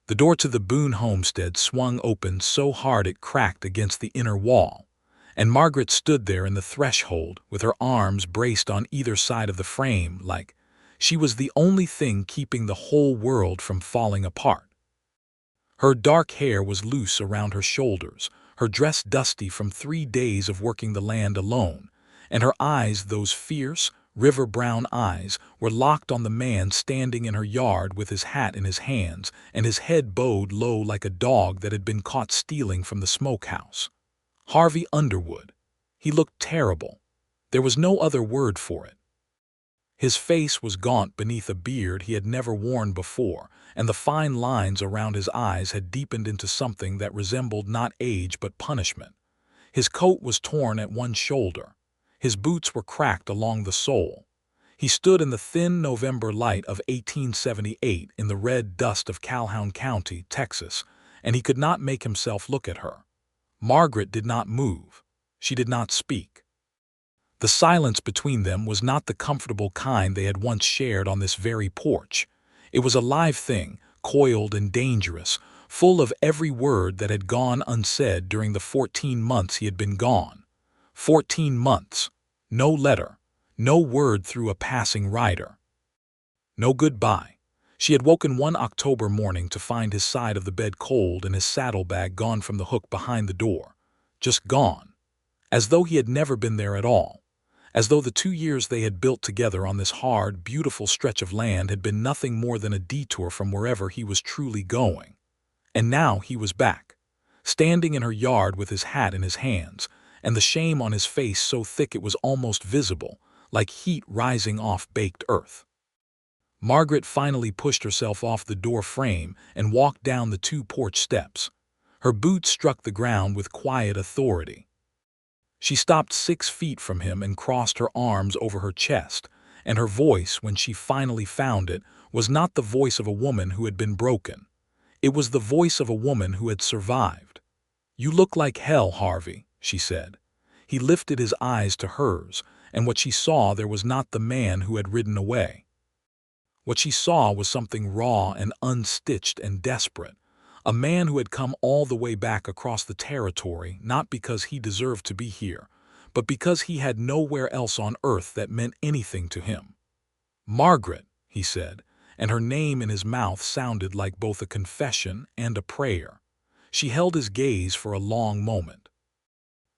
The door to the Boone homestead swung open so hard it cracked against the inner wall, and Margaret stood there in the threshold with her arms braced on either side of the frame like she was the only thing keeping the whole world from falling apart. Her dark hair was loose around her shoulders, her dress dusty from 3 days of working the land alone, and her eyes, those fierce, river-brown eyes, were locked on the man standing in her yard with his hat in his hands and his head bowed low like a dog that had been caught stealing from the smokehouse. Harvey Underwood. He looked terrible. There was no other word for it. His face was gaunt beneath a beard he had never worn before, and the fine lines around his eyes had deepened into something that resembled not age but punishment. His coat was torn at one shoulder. His boots were cracked along the sole. He stood in the thin November light of 1878 in the red dust of Calhoun County, Texas, and he could not make himself look at her. Margaret did not move. She did not speak. The silence between them was not the comfortable kind they had once shared on this very porch. It was a live thing, coiled and dangerous, full of every word that had gone unsaid during the 14 months he had been gone. 14 months. No letter. No word through a passing rider. No goodbye. She had woken one October morning to find his side of the bed cold and his saddlebag gone from the hook behind the door. Just gone. As though he had never been there at all. As though the 2 years they had built together on this hard, beautiful stretch of land had been nothing more than a detour from wherever he was truly going. And now he was back, standing in her yard with his hat in his hands, and the shame on his face so thick it was almost visible, like heat rising off baked earth. Margaret finally pushed herself off the door frame and walked down the 2 porch steps. Her boots struck the ground with quiet authority. She stopped 6 feet from him and crossed her arms over her chest, and her voice, when she finally found it, was not the voice of a woman who had been broken. It was the voice of a woman who had survived. "You look like hell, Harvey," she said. He lifted his eyes to hers, and what she saw there was not the man who had ridden away. What she saw was something raw and unstitched and desperate. A man who had come all the way back across the territory not because he deserved to be here, but because he had nowhere else on earth that meant anything to him. "Margaret," he said, and her name in his mouth sounded like both a confession and a prayer. She held his gaze for a long moment.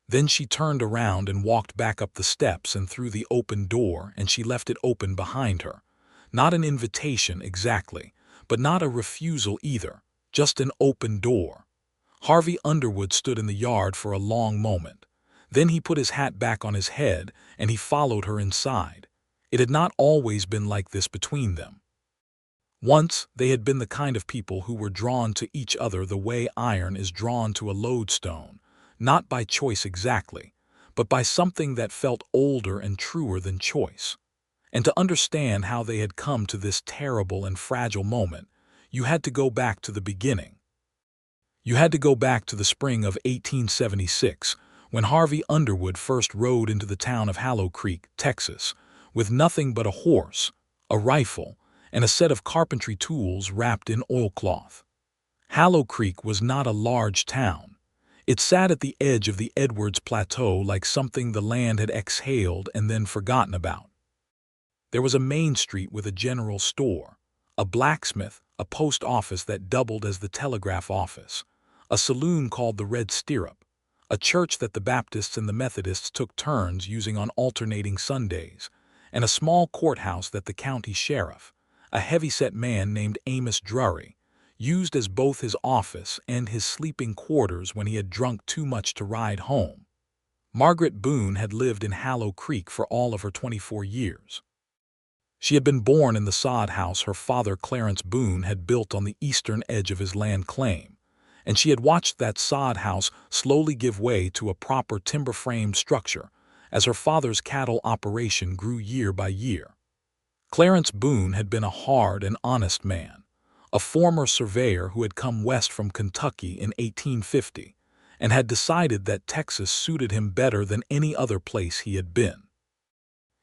Then she turned around and walked back up the steps and through the open door, and she left it open behind her. Not an invitation exactly, but not a refusal either. Just an open door. Harvey Underwood stood in the yard for a long moment. Then he put his hat back on his head and he followed her inside. It had not always been like this between them. Once they had been the kind of people who were drawn to each other the way iron is drawn to a lodestone, not by choice exactly, but by something that felt older and truer than choice. And to understand how they had come to this terrible and fragile moment, you had to go back to the beginning. You had to go back to the spring of 1876, when Harvey Underwood first rode into the town of Hollow Creek, Texas, with nothing but a horse, a rifle, and a set of carpentry tools wrapped in oilcloth. Hollow Creek was not a large town. It sat at the edge of the Edwards Plateau like something the land had exhaled and then forgotten about. There was a main street with a general store, a blacksmith, a post office that doubled as the telegraph office, a saloon called the Red Stirrup, a church that the Baptists and the Methodists took turns using on alternating Sundays, and a small courthouse that the county sheriff, a heavy-set man named Amos Drury, used as both his office and his sleeping quarters when he had drunk too much to ride home. Margaret Boone had lived in Hollow Creek for all of her 24 years. She had been born in the sod house her father Clarence Boone had built on the eastern edge of his land claim, and she had watched that sod house slowly give way to a proper timber-framed structure as her father's cattle operation grew year by year. Clarence Boone had been a hard and honest man, a former surveyor who had come west from Kentucky in 1850 and had decided that Texas suited him better than any other place he had been.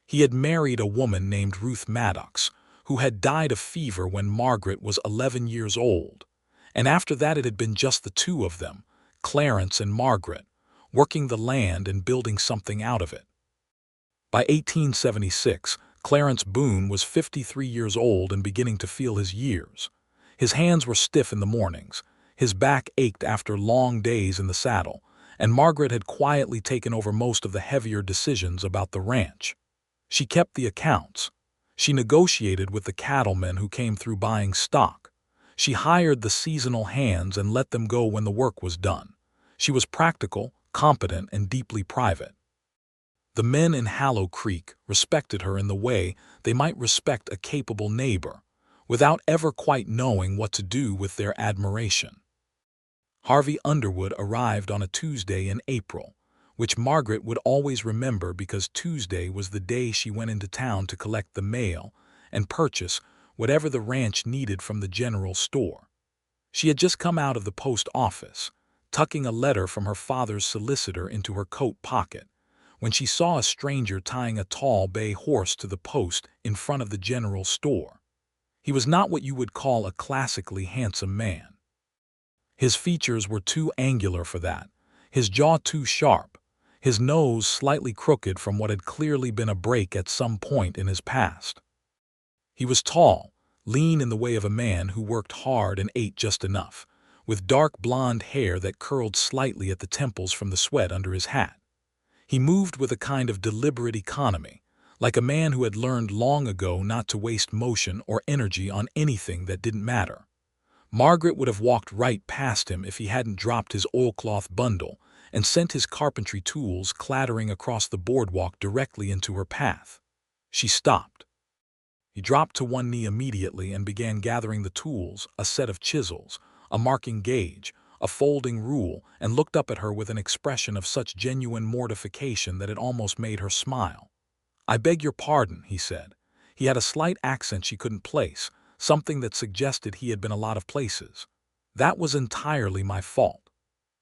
He had married a woman named Ruth Maddox, who had died of fever when Margaret was 11 years old, And after that it had been just the two of them, Clarence and Margaret, working the land and building something out of it. By 1876, Clarence Boone was 53 years old and beginning to feel his years. His hands were stiff in the mornings, his back ached after long days in the saddle, and Margaret had quietly taken over most of the heavier decisions about the ranch. She kept the accounts. She negotiated with the cattlemen who came through buying stock. She hired the seasonal hands and let them go when the work was done. She was practical, competent, and deeply private. The men in Hollow Creek respected her in the way they might respect a capable neighbor, without ever quite knowing what to do with their admiration. Harvey Underwood arrived on a Tuesday in April, which Margaret would always remember because Tuesday was the day she went into town to collect the mail and purchase whatever the ranch needed from the general store. She had just come out of the post office, tucking a letter from her father's solicitor into her coat pocket, when she saw a stranger tying a tall bay horse to the post in front of the general store. He was not what you would call a classically handsome man. His features were too angular for that, his jaw too sharp, his nose slightly crooked from what had clearly been a break at some point in his past. He was tall, lean in the way of a man who worked hard and ate just enough, with dark blonde hair that curled slightly at the temples from the sweat under his hat. He moved with a kind of deliberate economy, like a man who had learned long ago not to waste motion or energy on anything that didn't matter. Margaret would have walked right past him if he hadn't dropped his oilcloth bundle and sent his carpentry tools clattering across the boardwalk directly into her path. She stopped. He dropped to one knee immediately and began gathering the tools, a set of chisels, a marking gauge, a folding rule, and looked up at her with an expression of such genuine mortification that it almost made her smile. "I beg your pardon," he said. He had a slight accent she couldn't place, something that suggested he had been a lot of places. "That was entirely my fault."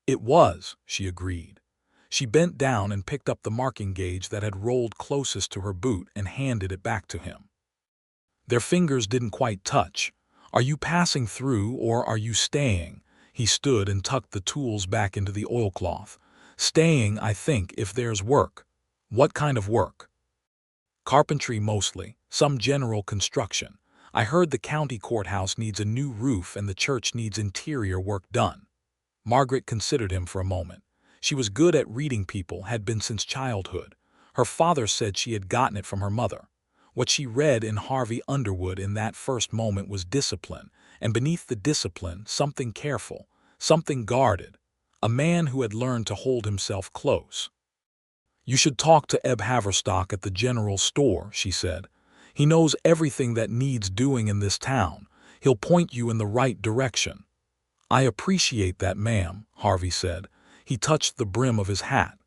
"It was," she agreed. She bent down and picked up the marking gauge that had rolled closest to her boot and handed it back to him. Their fingers didn't quite touch. "Are you passing through or are you staying?" He stood and tucked the tools back into the oilcloth. "Staying, I think, if there's work." "What kind of work?" "Carpentry mostly, some general construction. I heard the county courthouse needs a new roof and the church needs interior work done." Margaret considered him for a moment. She was good at reading people, had been since childhood. Her father said she had gotten it from her mother. What she read in Harvey Underwood in that first moment was discipline, and beneath the discipline, something careful, something guarded, a man who had learned to hold himself close. "You should talk to Eb Haverstock at the general store," she said. "He knows everything that needs doing in this town. He'll point you in the right direction." "I appreciate that, ma'am," Harvey said. He touched the brim of his hat.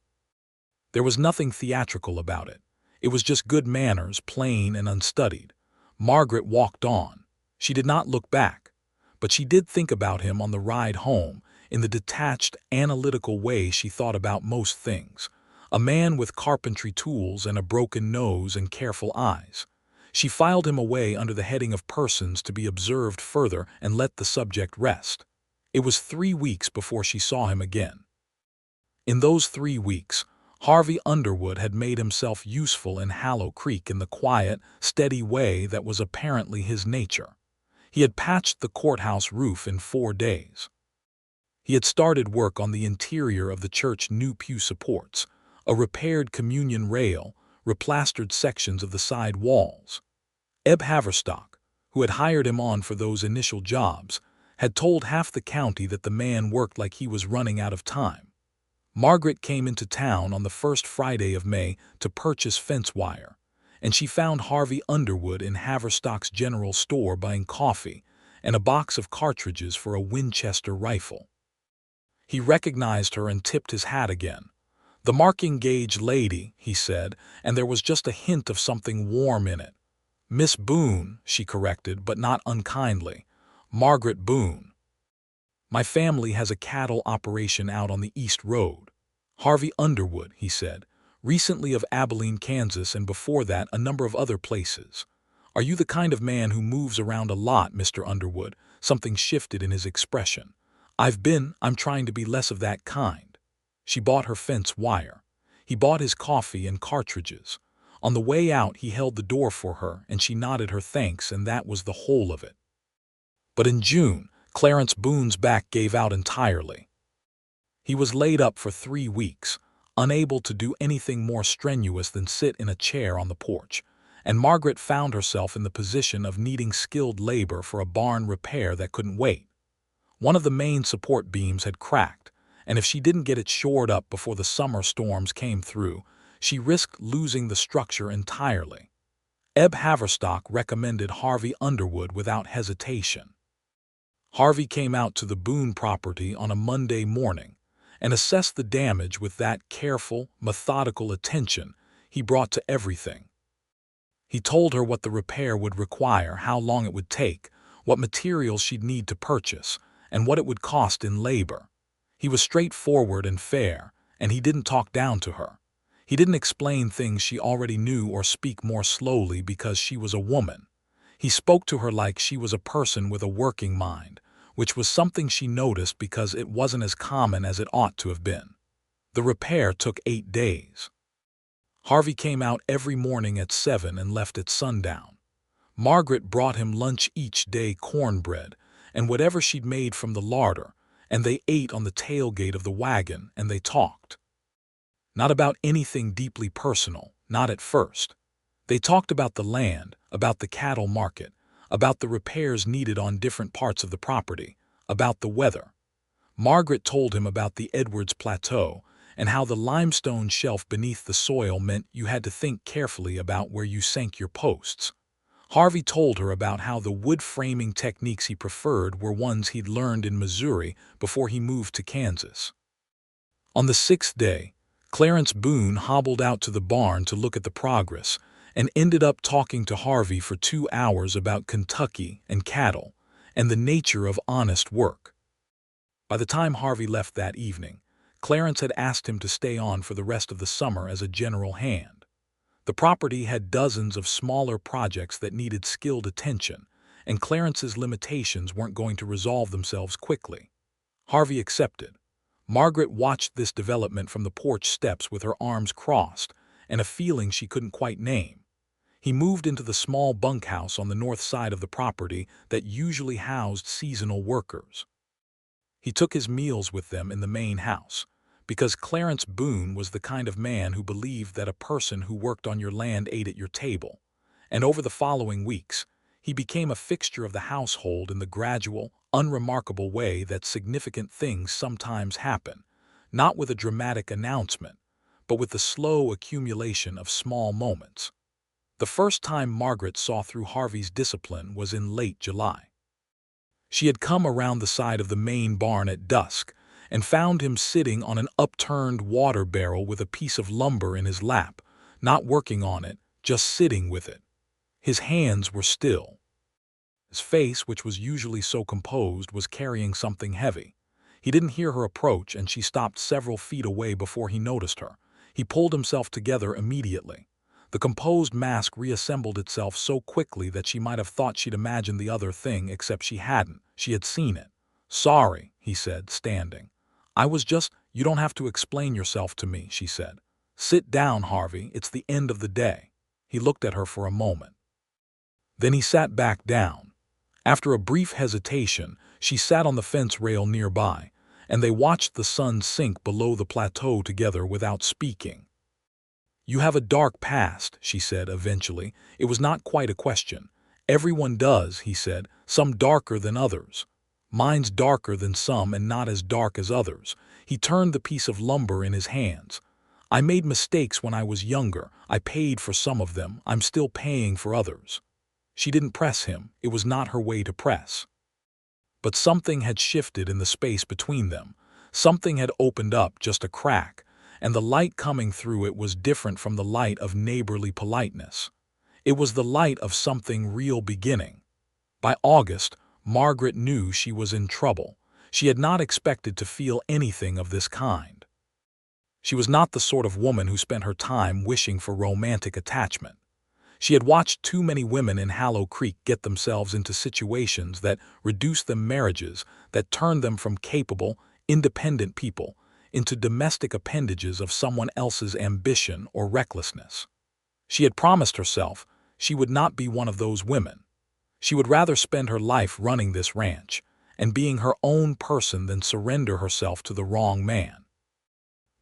There was nothing theatrical about it. It was just good manners, plain and unstudied. Margaret walked on. She did not look back, but she did think about him on the ride home, in the detached, analytical way she thought about most things. A man with carpentry tools and a broken nose and careful eyes. She filed him away under the heading of persons to be observed further and let the subject rest. It was 3 weeks before she saw him again. In those 3 weeks, Harvey Underwood had made himself useful in Hollow Creek in the quiet, steady way that was apparently his nature. He had patched the courthouse roof in 4 days. He had started work on the interior of the church new pew supports, a repaired communion rail, replastered sections of the side walls. Eb Haverstock, who had hired him on for those initial jobs, had told half the county that the man worked like he was running out of time. Margaret came into town on the first Friday of May to purchase fence wire, and she found Harvey Underwood in Haverstock's general store buying coffee and a box of cartridges for a Winchester rifle. He recognized her and tipped his hat again. "The marking gauge lady," he said, and there was just a hint of something warm in it. "Miss Boone," she corrected, but not unkindly. "Margaret Boone. My family has a cattle operation out on the East Road." "Harvey Underwood," he said, "recently of Abilene, Kansas, and before that a number of other places. Are you the kind of man who moves around a lot, Mr. Underwood, Something shifted in his expression. I'm trying to be less of that kind." She bought her fence wire. He bought his coffee and cartridges. On the way out, he held the door for her, and she nodded her thanks, and that was the whole of it. But in June, Clarence Boone's back gave out entirely. He was laid up for 3 weeks, unable to do anything more strenuous than sit in a chair on the porch, and Margaret found herself in the position of needing skilled labor for a barn repair that couldn't wait. One of the main support beams had cracked, and if she didn't get it shored up before the summer storms came through, she risked losing the structure entirely. Eb Haverstock recommended Harvey Underwood without hesitation. Harvey came out to the Boone property on a Monday morning and assessed the damage with that careful, methodical attention he brought to everything. He told her what the repair would require, how long it would take, what materials she'd need to purchase, and what it would cost in labor. He was straightforward and fair, and he didn't talk down to her. He didn't explain things she already knew or speak more slowly because she was a woman. He spoke to her like she was a person with a working mind, which was something she noticed because it wasn't as common as it ought to have been. The repair took 8 days. Harvey came out every morning at 7 and left at sundown. Margaret brought him lunch each day, cornbread, and whatever she'd made from the larder, and they ate on the tailgate of the wagon, and they talked. Not about anything deeply personal, not at first. They talked about the land, about the cattle market, about the repairs needed on different parts of the property, about the weather. Margaret told him about the Edwards Plateau and how the limestone shelf beneath the soil meant you had to think carefully about where you sank your posts. Harvey told her about how the wood framing techniques he preferred were ones he'd learned in Missouri before he moved to Kansas. On the 6th day, Clarence Boone hobbled out to the barn to look at the progress and ended up talking to Harvey for 2 hours about Kentucky and cattle and the nature of honest work. By the time Harvey left that evening, Clarence had asked him to stay on for the rest of the summer as a general hand. The property had dozens of smaller projects that needed skilled attention, and Clarence's limitations weren't going to resolve themselves quickly. Harvey accepted. Margaret watched this development from the porch steps with her arms crossed and a feeling she couldn't quite name. He moved into the small bunkhouse on the north side of the property that usually housed seasonal workers. He took his meals with them in the main house, because Clarence Boone was the kind of man who believed that a person who worked on your land ate at your table, and over the following weeks, he became a fixture of the household in the gradual, unremarkable way that significant things sometimes happen, not with a dramatic announcement, but with the slow accumulation of small moments. The first time Margaret saw through Harvey's discipline was in late July. She had come around the side of the main barn at dusk and found him sitting on an upturned water barrel with a piece of lumber in his lap, not working on it, just sitting with it. His hands were still. His face, which was usually so composed, was carrying something heavy. He didn't hear her approach, and she stopped several feet away before he noticed her. He pulled himself together immediately. The composed mask reassembled itself so quickly that she might have thought she'd imagined the other thing, except she hadn't. She had seen it. "Sorry," he said, standing. You don't have to explain yourself to me," she said. "Sit down, Harvey. It's the end of the day." He looked at her for a moment. Then he sat back down. After a brief hesitation, she sat on the fence rail nearby, and they watched the sun sink below the plateau together without speaking. "You have a dark past," she said eventually. It was not quite a question. "Everyone does," he said, "some darker than others. Mine's darker than some and not as dark as others." He turned the piece of lumber in his hands. "I made mistakes when I was younger. I paid for some of them. I'm still paying for others." She didn't press him. It was not her way to press. But something had shifted in the space between them. Something had opened up, just a crack, and the light coming through it was different from the light of neighborly politeness. It was the light of something real beginning. By August, Margaret knew she was in trouble. She had not expected to feel anything of this kind. She was not the sort of woman who spent her time wishing for romantic attachment. She had watched too many women in Hallow Creek get themselves into situations that reduced them marriages, that turned them from capable, independent people into domestic appendages of someone else's ambition or recklessness. She had promised herself she would not be one of those women. She would rather spend her life running this ranch and being her own person than surrender herself to the wrong man.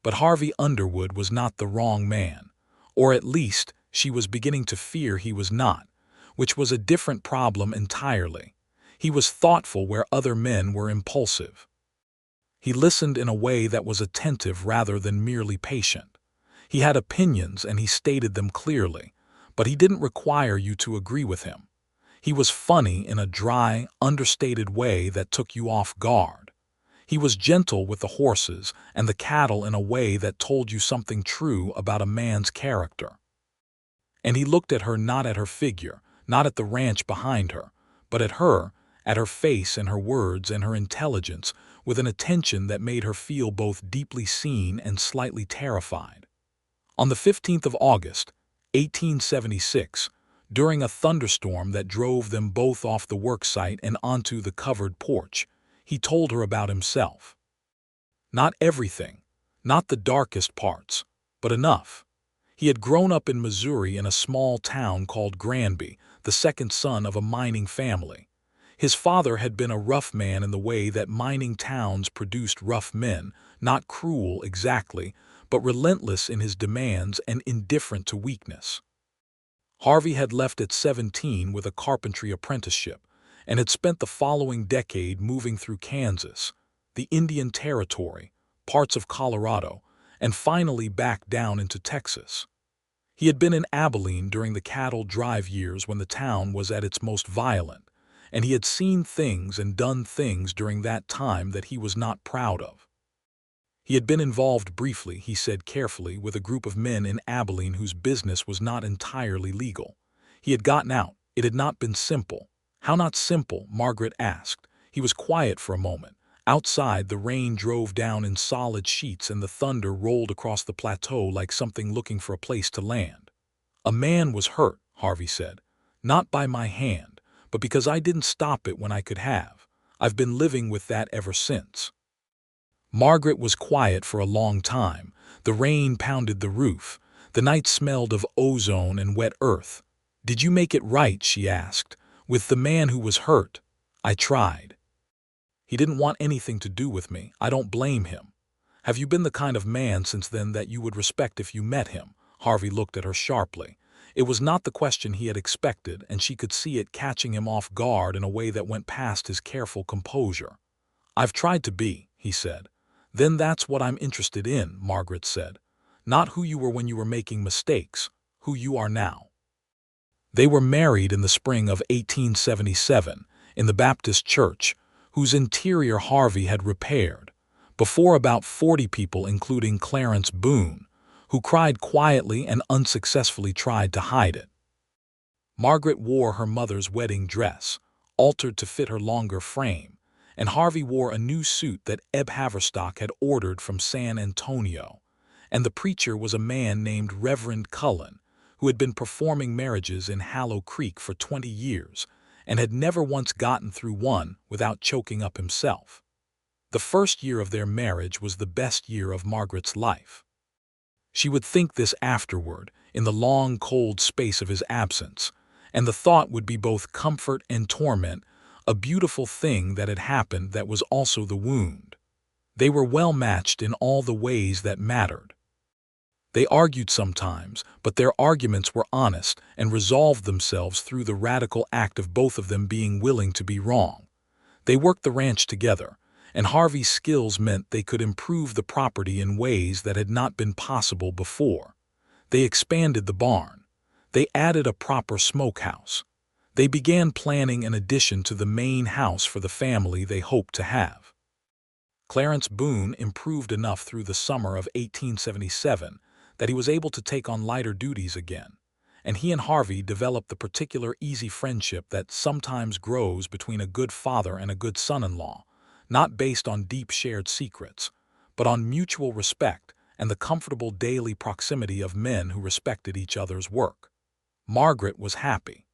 But Harvey Underwood was not the wrong man, or at least she was beginning to fear he was not, which was a different problem entirely. He was thoughtful where other men were impulsive. He listened in a way that was attentive rather than merely patient. He had opinions and he stated them clearly, but he didn't require you to agree with him. He was funny in a dry, understated way that took you off guard. He was gentle with the horses and the cattle in a way that told you something true about a man's character. And he looked at her, not at her figure, not at the ranch behind her, but at her face and her words and her intelligence, with an attention that made her feel both deeply seen and slightly terrified. On the 15th of August, 1876, during a thunderstorm that drove them both off the work site and onto the covered porch, he told her about himself. Not everything, not the darkest parts, but enough. He had grown up in Missouri in a small town called Granby, the second son of a mining family. His father had been a rough man in the way that mining towns produced rough men, not cruel exactly, but relentless in his demands and indifferent to weakness. Harvey had left at 17 with a carpentry apprenticeship and had spent the following decade moving through Kansas, the Indian Territory, parts of Colorado, and finally back down into Texas. He had been in Abilene during the cattle drive years when the town was at its most violent, and he had seen things and done things during that time that he was not proud of. He had been involved briefly, he said carefully, with a group of men in Abilene whose business was not entirely legal. He had gotten out. It had not been simple. How not simple? Margaret asked. He was quiet for a moment. Outside, the rain drove down in solid sheets and the thunder rolled across the plateau like something looking for a place to land. A man was hurt, Harvey said. Not by my hand, but because I didn't stop it when I could have. I've been living with that ever since. Margaret was quiet for a long time. The rain pounded the roof. The night smelled of ozone and wet earth. Did you make it right? She asked. With the man who was hurt. I tried. He didn't want anything to do with me. I don't blame him. Have you been the kind of man since then that you would respect if you met him? Harvey looked at her sharply. It was not the question he had expected, and she could see it catching him off guard in a way that went past his careful composure. I've tried to be, he said. Then that's what I'm interested in, Margaret said. Not who you were when you were making mistakes, who you are now. They were married in the spring of 1877 in the Baptist church, whose interior Harvey had repaired, before about 40 people, including Clarence Boone, who cried quietly and unsuccessfully tried to hide it. Margaret wore her mother's wedding dress, altered to fit her longer frame, and Harvey wore a new suit that Eb Haverstock had ordered from San Antonio, and the preacher was a man named Reverend Cullen, who had been performing marriages in Hallow Creek for 20 years and had never once gotten through one without choking up himself. The first year of their marriage was the best year of Margaret's life. She would think this afterward, in the long, cold space of his absence, and the thought would be both comfort and torment, a beautiful thing that had happened that was also the wound. They were well matched in all the ways that mattered. They argued sometimes, but their arguments were honest and resolved themselves through the radical act of both of them being willing to be wrong. They worked the ranch together, and Harvey's skills meant they could improve the property in ways that had not been possible before. They expanded the barn. They added a proper smokehouse. They began planning an addition to the main house for the family they hoped to have. Clarence Boone improved enough through the summer of 1877 that he was able to take on lighter duties again, and he and Harvey developed the particular easy friendship that sometimes grows between a good father and a good son-in-law, not based on deep shared secrets, but on mutual respect and the comfortable daily proximity of men who respected each other's work. Margaret was happy.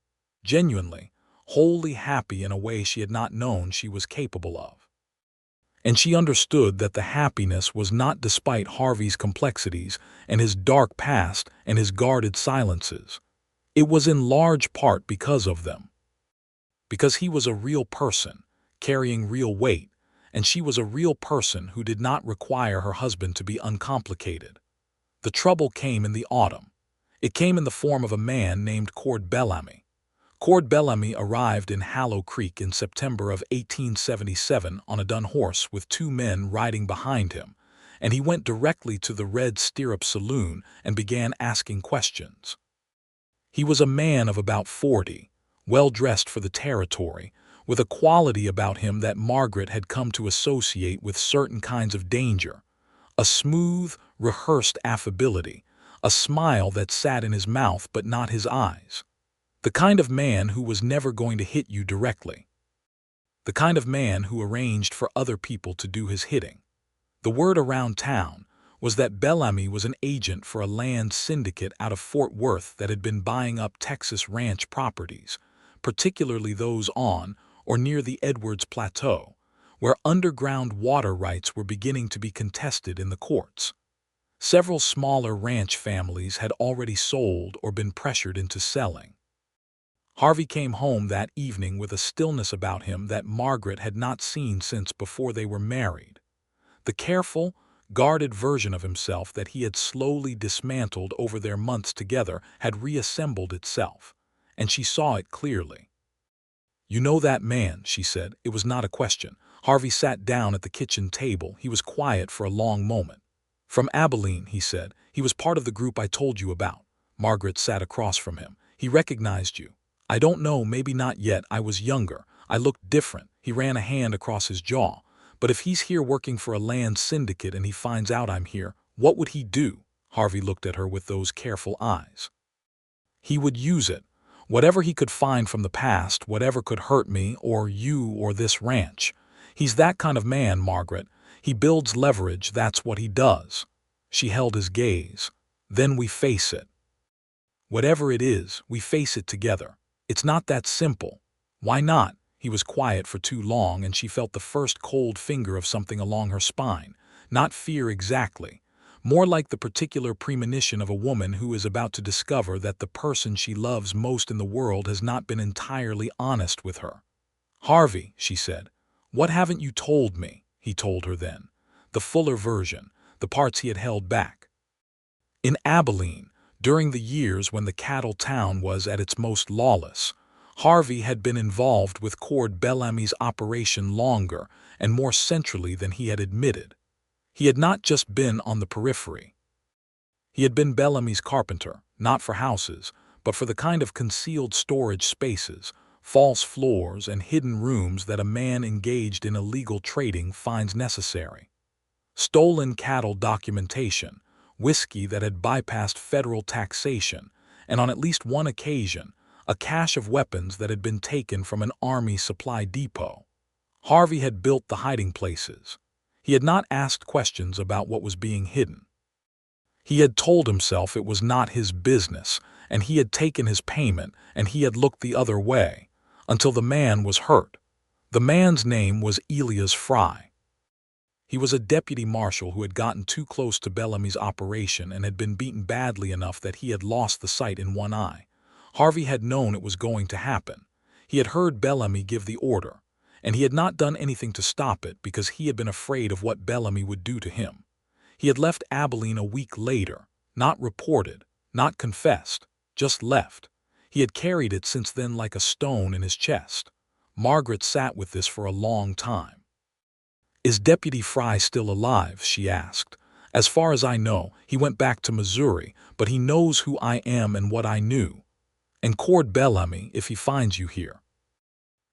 Genuinely, wholly happy in a way she had not known she was capable of. And she understood that the happiness was not despite Harvey's complexities and his dark past and his guarded silences. It was in large part because of them. Because he was a real person, carrying real weight, and she was a real person who did not require her husband to be uncomplicated. The trouble came in the autumn. It came in the form of a man named Cord Bellamy. Cord Bellamy arrived in Hallow Creek in September of 1877 on a dun horse with 2 men riding behind him, and he went directly to the Red Stirrup Saloon and began asking questions. He was a man of about 40, well-dressed for the territory, with a quality about him that Margaret had come to associate with certain kinds of danger, a smooth, rehearsed affability, a smile that sat in his mouth but not his eyes. The kind of man who was never going to hit you directly. The kind of man who arranged for other people to do his hitting. The word around town was that Bellamy was an agent for a land syndicate out of Fort Worth that had been buying up Texas ranch properties, particularly those on or near the Edwards Plateau, where underground water rights were beginning to be contested in the courts. Several smaller ranch families had already sold or been pressured into selling. Harvey came home that evening with a stillness about him that Margaret had not seen since before they were married. The careful, guarded version of himself that he had slowly dismantled over their months together had reassembled itself, and she saw it clearly. "You know that man," she said. It was not a question. Harvey sat down at the kitchen table. He was quiet for a long moment. "From Abilene," he said. "He was part of the group I told you about." Margaret sat across from him. "He recognized you." "I don't know, maybe not yet. I was younger. I looked different." He ran a hand across his jaw. "But if he's here working for a land syndicate and he finds out I'm here, what would he do?" Harvey looked at her with those careful eyes. "He would use it. Whatever he could find from the past, whatever could hurt me or you or this ranch. He's that kind of man, Margaret. He builds leverage, that's what he does." She held his gaze. "Then we face it. Whatever it is, we face it together. It's not that simple." "Why not?" He was quiet for too long, and she felt the first cold finger of something along her spine. Not fear exactly. More like the particular premonition of a woman who is about to discover that the person she loves most in the world has not been entirely honest with her. "Harvey," she said, "what haven't you told me?" He told her then. The fuller version, the parts he had held back. In Abilene, during the years when the cattle town was at its most lawless, Harvey had been involved with Cord Bellamy's operation longer and more centrally than he had admitted. He had not just been on the periphery. He had been Bellamy's carpenter, not for houses, but for the kind of concealed storage spaces, false floors, and hidden rooms that a man engaged in illegal trading finds necessary. Stolen cattle documentation, whiskey that had bypassed federal taxation, and on at least one occasion, a cache of weapons that had been taken from an army supply depot. Harvey had built the hiding places. He had not asked questions about what was being hidden. He had told himself it was not his business, and he had taken his payment, and he had looked the other way, until the man was hurt. The man's name was Elias Fry. He was a deputy marshal who had gotten too close to Bellamy's operation and had been beaten badly enough that he had lost the sight in one eye. Harvey had known it was going to happen. He had heard Bellamy give the order, and he had not done anything to stop it because he had been afraid of what Bellamy would do to him. He had left Abilene a week later, not reported, not confessed, just left. He had carried it since then like a stone in his chest. Margaret sat with this for a long time. "Is Deputy Fry still alive?" she asked. "As far as I know, he went back to Missouri, but he knows who I am and what I knew. And Cord Bellamy, if he finds you here.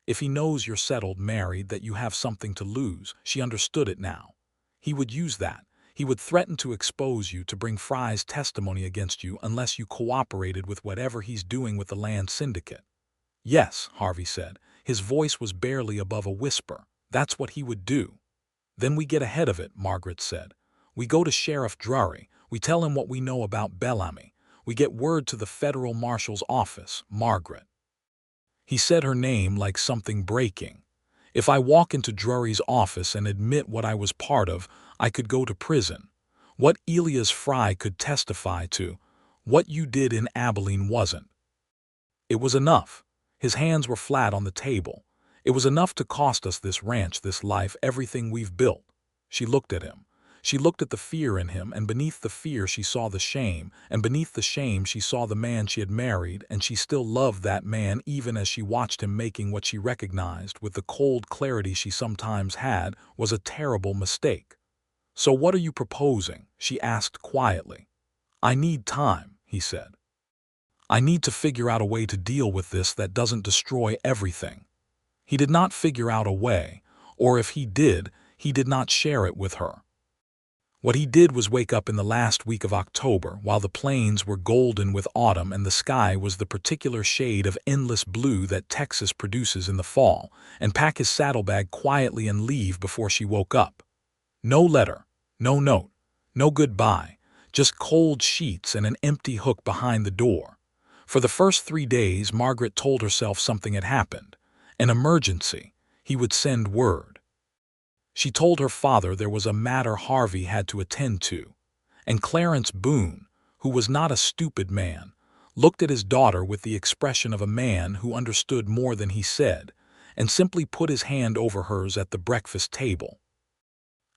If he knows you're settled, married, that you have something to lose," she understood it now. "He would use that. He would threaten to expose you, to bring Fry's testimony against you unless you cooperated with whatever he's doing with the land syndicate." "Yes," Harvey said. His voice was barely above a whisper. "That's what he would do." "Then we get ahead of it," Margaret said. "We go to Sheriff Drury. We tell him what we know about Bellamy. We get word to the federal marshal's office, Margaret. He said her name like something breaking. If I walk into Drury's office and admit what I was part of, I could go to prison. What Elias Fry could testify to, what you did in Abilene wasn't. It was enough. His hands were flat on the table. It was enough to cost us this ranch, this life, everything we've built. She looked at him. She looked at the fear in him, and beneath the fear she saw the shame, and beneath the shame she saw the man she had married, and she still loved that man even as she watched him making what she recognized, with the cold clarity she sometimes had, was a terrible mistake. "So what are you proposing?" she asked quietly. "I need time," he said. "I need to figure out a way to deal with this that doesn't destroy everything." He did not figure out a way, or if he did not share it with her. What he did was wake up in the last week of October, while the plains were golden with autumn and the sky was the particular shade of endless blue that Texas produces in the fall, and pack his saddlebag quietly and leave before she woke up. No letter, no note, no goodbye, just cold sheets and an empty hook behind the door. For the first 3 days, Margaret told herself something had happened. An emergency. He would send word. She told her father there was a matter Harvey had to attend to. And Clarence Boone, who was not a stupid man, looked at his daughter with the expression of a man who understood more than he said, and simply put his hand over hers at the breakfast table.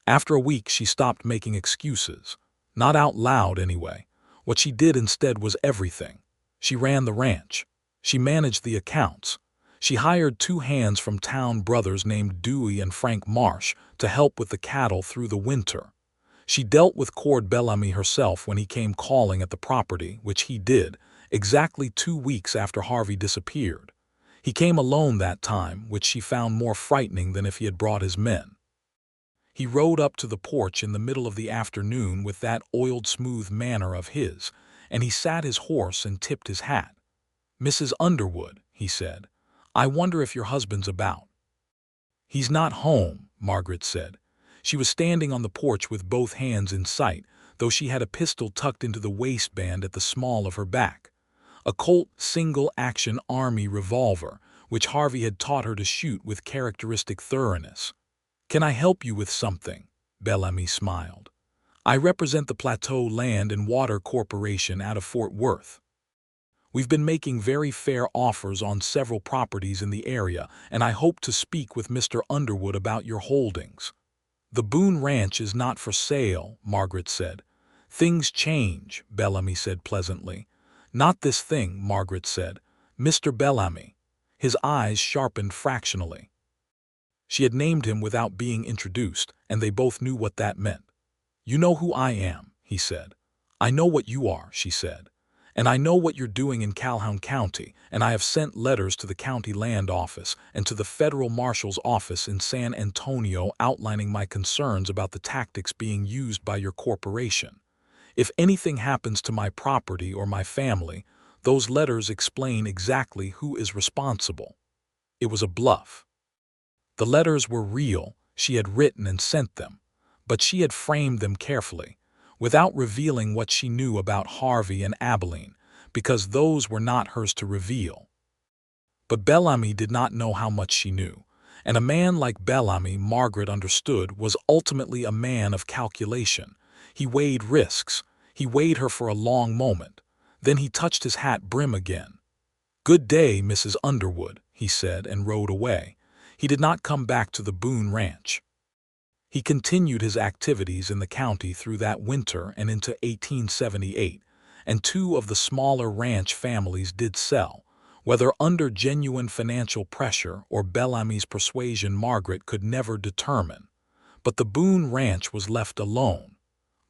After a week, she stopped making excuses. Not out loud, anyway. What she did instead was everything. She ran the ranch. She managed the accounts. She hired 2 hands from town brothers named Dewey and Frank Marsh to help with the cattle through the winter. She dealt with Cord Bellamy herself when he came calling at the property, which he did, exactly 2 weeks after Harvey disappeared. He came alone that time, which she found more frightening than if he had brought his men. He rode up to the porch in the middle of the afternoon with that oiled smooth manner of his, and he sat his horse and tipped his hat. "Mrs. Underwood," he said, "I wonder if your husband's about." "He's not home," Margaret said. She was standing on the porch with both hands in sight, though she had a pistol tucked into the waistband at the small of her back. A Colt single-action Army revolver, which Harvey had taught her to shoot with characteristic thoroughness. "Can I help you with something?" Bellamy smiled. "I represent the Plateau Land and Water Corporation out of Fort Worth. We've been making very fair offers on several properties in the area, and I hope to speak with Mr. Underwood about your holdings." "The Boone Ranch is not for sale," Margaret said. "Things change," Bellamy said pleasantly. "Not this thing," Margaret said. "Mr. Bellamy." His eyes sharpened fractionally. She had named him without being introduced, and they both knew what that meant. "You know who I am," he said. "I know what you are," she said. "And I know what you're doing in Calhoun County, and I have sent letters to the county land office and to the federal marshal's office in San Antonio outlining my concerns about the tactics being used by your corporation. If anything happens to my property or my family, those letters explain exactly who is responsible." It was a bluff. The letters were real. She had written and sent them, but she had framed them carefully, without revealing what she knew about Harvey and Abilene, because those were not hers to reveal. But Bellamy did not know how much she knew, and a man like Bellamy, Margaret understood, was ultimately a man of calculation. He weighed risks. He weighed her for a long moment. Then he touched his hat brim again. "Good day, Mrs. Underwood," he said, and rode away. He did not come back to the Boone Ranch. He continued his activities in the county through that winter and into 1878, and 2 of the smaller ranch families did sell. Whether under genuine financial pressure or Bellamy's persuasion, Margaret could never determine. But the Boone Ranch was left alone.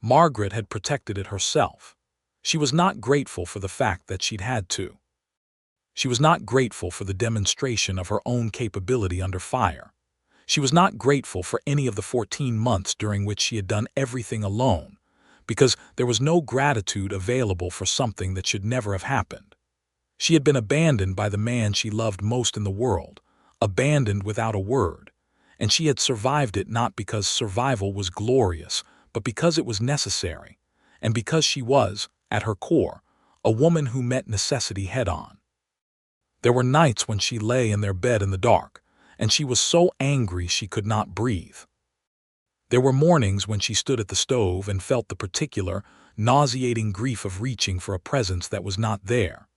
Margaret had protected it herself. She was not grateful for the fact that she'd had to. She was not grateful for the demonstration of her own capability under fire. She was not grateful for any of the 14 months during which she had done everything alone, because there was no gratitude available for something that should never have happened. She had been abandoned by the man she loved most in the world, abandoned without a word, and she had survived it not because survival was glorious, but because it was necessary, and because she was, at her core, a woman who met necessity head-on. There were nights when she lay in their bed in the dark, and she was so angry she could not breathe. There were mornings when she stood at the stove and felt the particular, nauseating grief of reaching for a presence that was not there.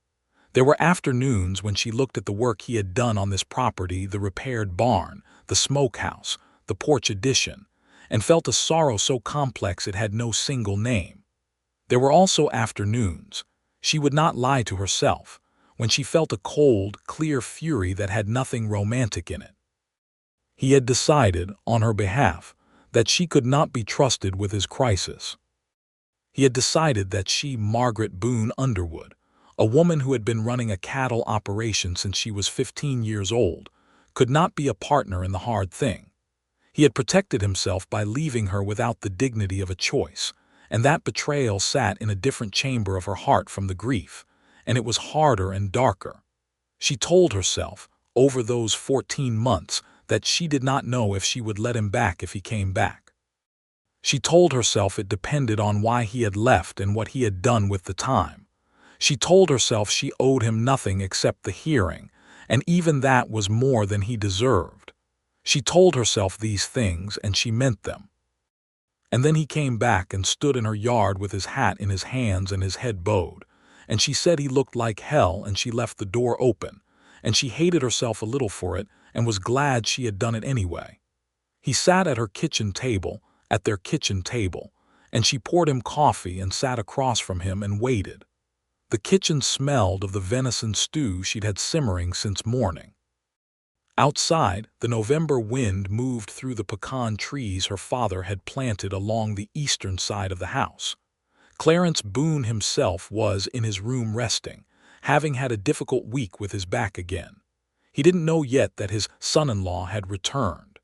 There were afternoons when she looked at the work he had done on this property, the repaired barn, the smokehouse, the porch addition, and felt a sorrow so complex it had no single name. There were also afternoons, she would not lie to herself, when she felt a cold, clear fury that had nothing romantic in it. He had decided, on her behalf, that she could not be trusted with his crisis. He had decided that she, Margaret Boone Underwood, a woman who had been running a cattle operation since she was 15 years old, could not be a partner in the hard thing. He had protected himself by leaving her without the dignity of a choice, and that betrayal sat in a different chamber of her heart from the grief, and it was harder and darker. She told herself, over those 14 months, that she did not know if she would let him back if he came back. She told herself it depended on why he had left and what he had done with the time. She told herself she owed him nothing except the hearing, and even that was more than he deserved. She told herself these things, and she meant them. And then he came back and stood in her yard with his hat in his hands and his head bowed, and she said he looked like hell, and she left the door open, and she hated herself a little for it and was glad she had done it anyway. He sat at her kitchen table, at their kitchen table, and she poured him coffee and sat across from him and waited. The kitchen smelled of the venison stew she'd had simmering since morning. Outside, the November wind moved through the pecan trees her father had planted along the eastern side of the house. Clarence Boone himself was in his room resting, having had a difficult week with his back again. He didn't know yet that his son-in-law had returned.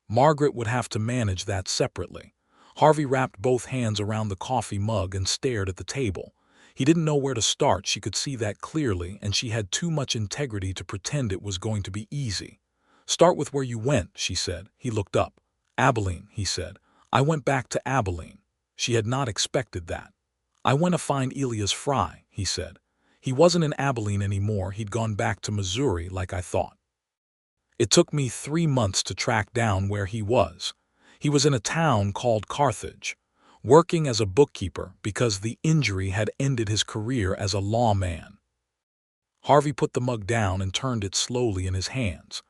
Margaret would have to manage that separately. Harvey wrapped both hands around the coffee mug and stared at the table. He didn't know where to start, she could see that clearly, and she had too much integrity to pretend it was going to be easy. "Start with where you went," she said. He looked up. "Abilene," he said. "I went back to Abilene." She had not expected that. "I went to find Elias Fry," he said. "He wasn't in Abilene anymore, he'd gone back to Missouri like I thought. It took me 3 months to track down where he was. He was in a town called Carthage, working as a bookkeeper because the injury had ended his career as a lawman." Harvey put the mug down and turned it slowly in his hands.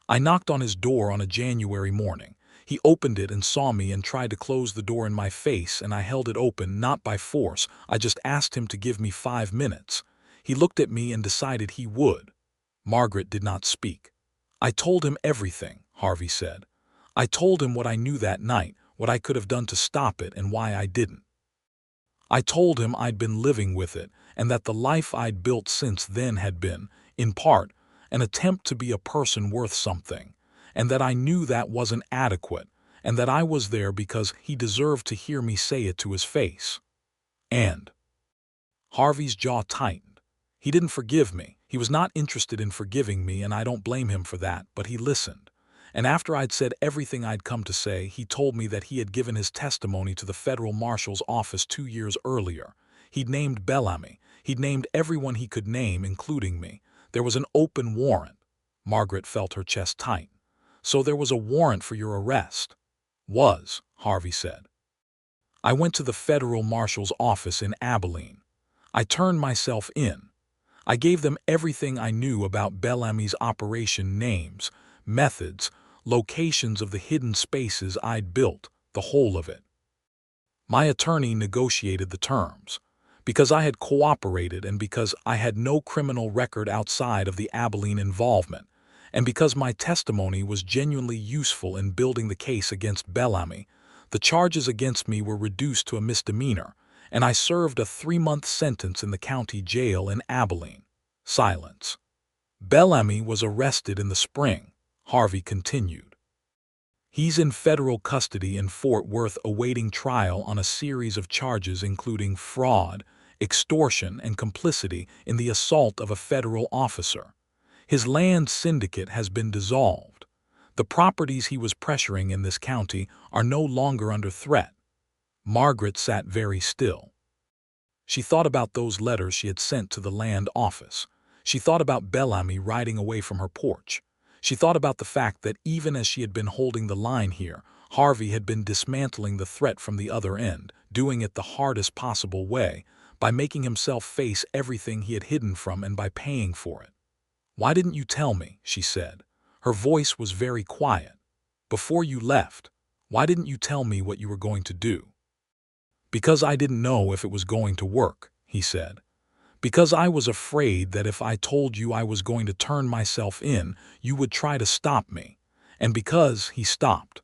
"I knocked on his door on a January morning. He opened it and saw me and tried to close the door in my face, and I held it open, not by force. I just asked him to give me 5 minutes. He looked at me and decided he would." Margaret did not speak. "I told him everything," Harvey said. "I told him what I knew that night, what I could have done to stop it and why I didn't. I told him I'd been living with it, and that the life I'd built since then had been, in part, an attempt to be a person worth something, and that I knew that wasn't adequate, and that I was there because he deserved to hear me say it to his face. And—" Harvey's jaw tightened. "He didn't forgive me. He was not interested in forgiving me, and I don't blame him for that, but he listened. And after I'd said everything I'd come to say, he told me that he had given his testimony to the federal marshal's office 2 years earlier. He'd named Bellamy. He'd named everyone he could name, including me. There was an open warrant." Margaret felt her chest tighten. "So there was a warrant for your arrest?" "Was," Harvey said. "I went to the federal marshal's office in Abilene. I turned myself in. I gave them everything I knew about Bellamy's operation, names, methods, locations of the hidden spaces I'd built, the whole of it. My attorney negotiated the terms. Because I had cooperated, and because I had no criminal record outside of the Abilene involvement, and because my testimony was genuinely useful in building the case against Bellamy, the charges against me were reduced to a misdemeanor, and I served a 3-month sentence in the county jail in Abilene." Silence. "Bellamy was arrested in the spring," Harvey continued. "He's in federal custody in Fort Worth awaiting trial on a series of charges including fraud, extortion, and complicity in the assault of a federal officer. His land syndicate has been dissolved. The properties he was pressuring in this county are no longer under threat." Margaret sat very still. She thought about those letters she had sent to the land office. She thought about Bellamy riding away from her porch. She thought about the fact that even as she had been holding the line here, Harvey had been dismantling the threat from the other end, doing it the hardest possible way, by making himself face everything he had hidden from and by paying for it. "Why didn't you tell me?" she said. Her voice was very quiet. "Before you left, why didn't you tell me what you were going to do?" "Because I didn't know if it was going to work," he said. "Because I was afraid that if I told you I was going to turn myself in, you would try to stop me." And because he stopped.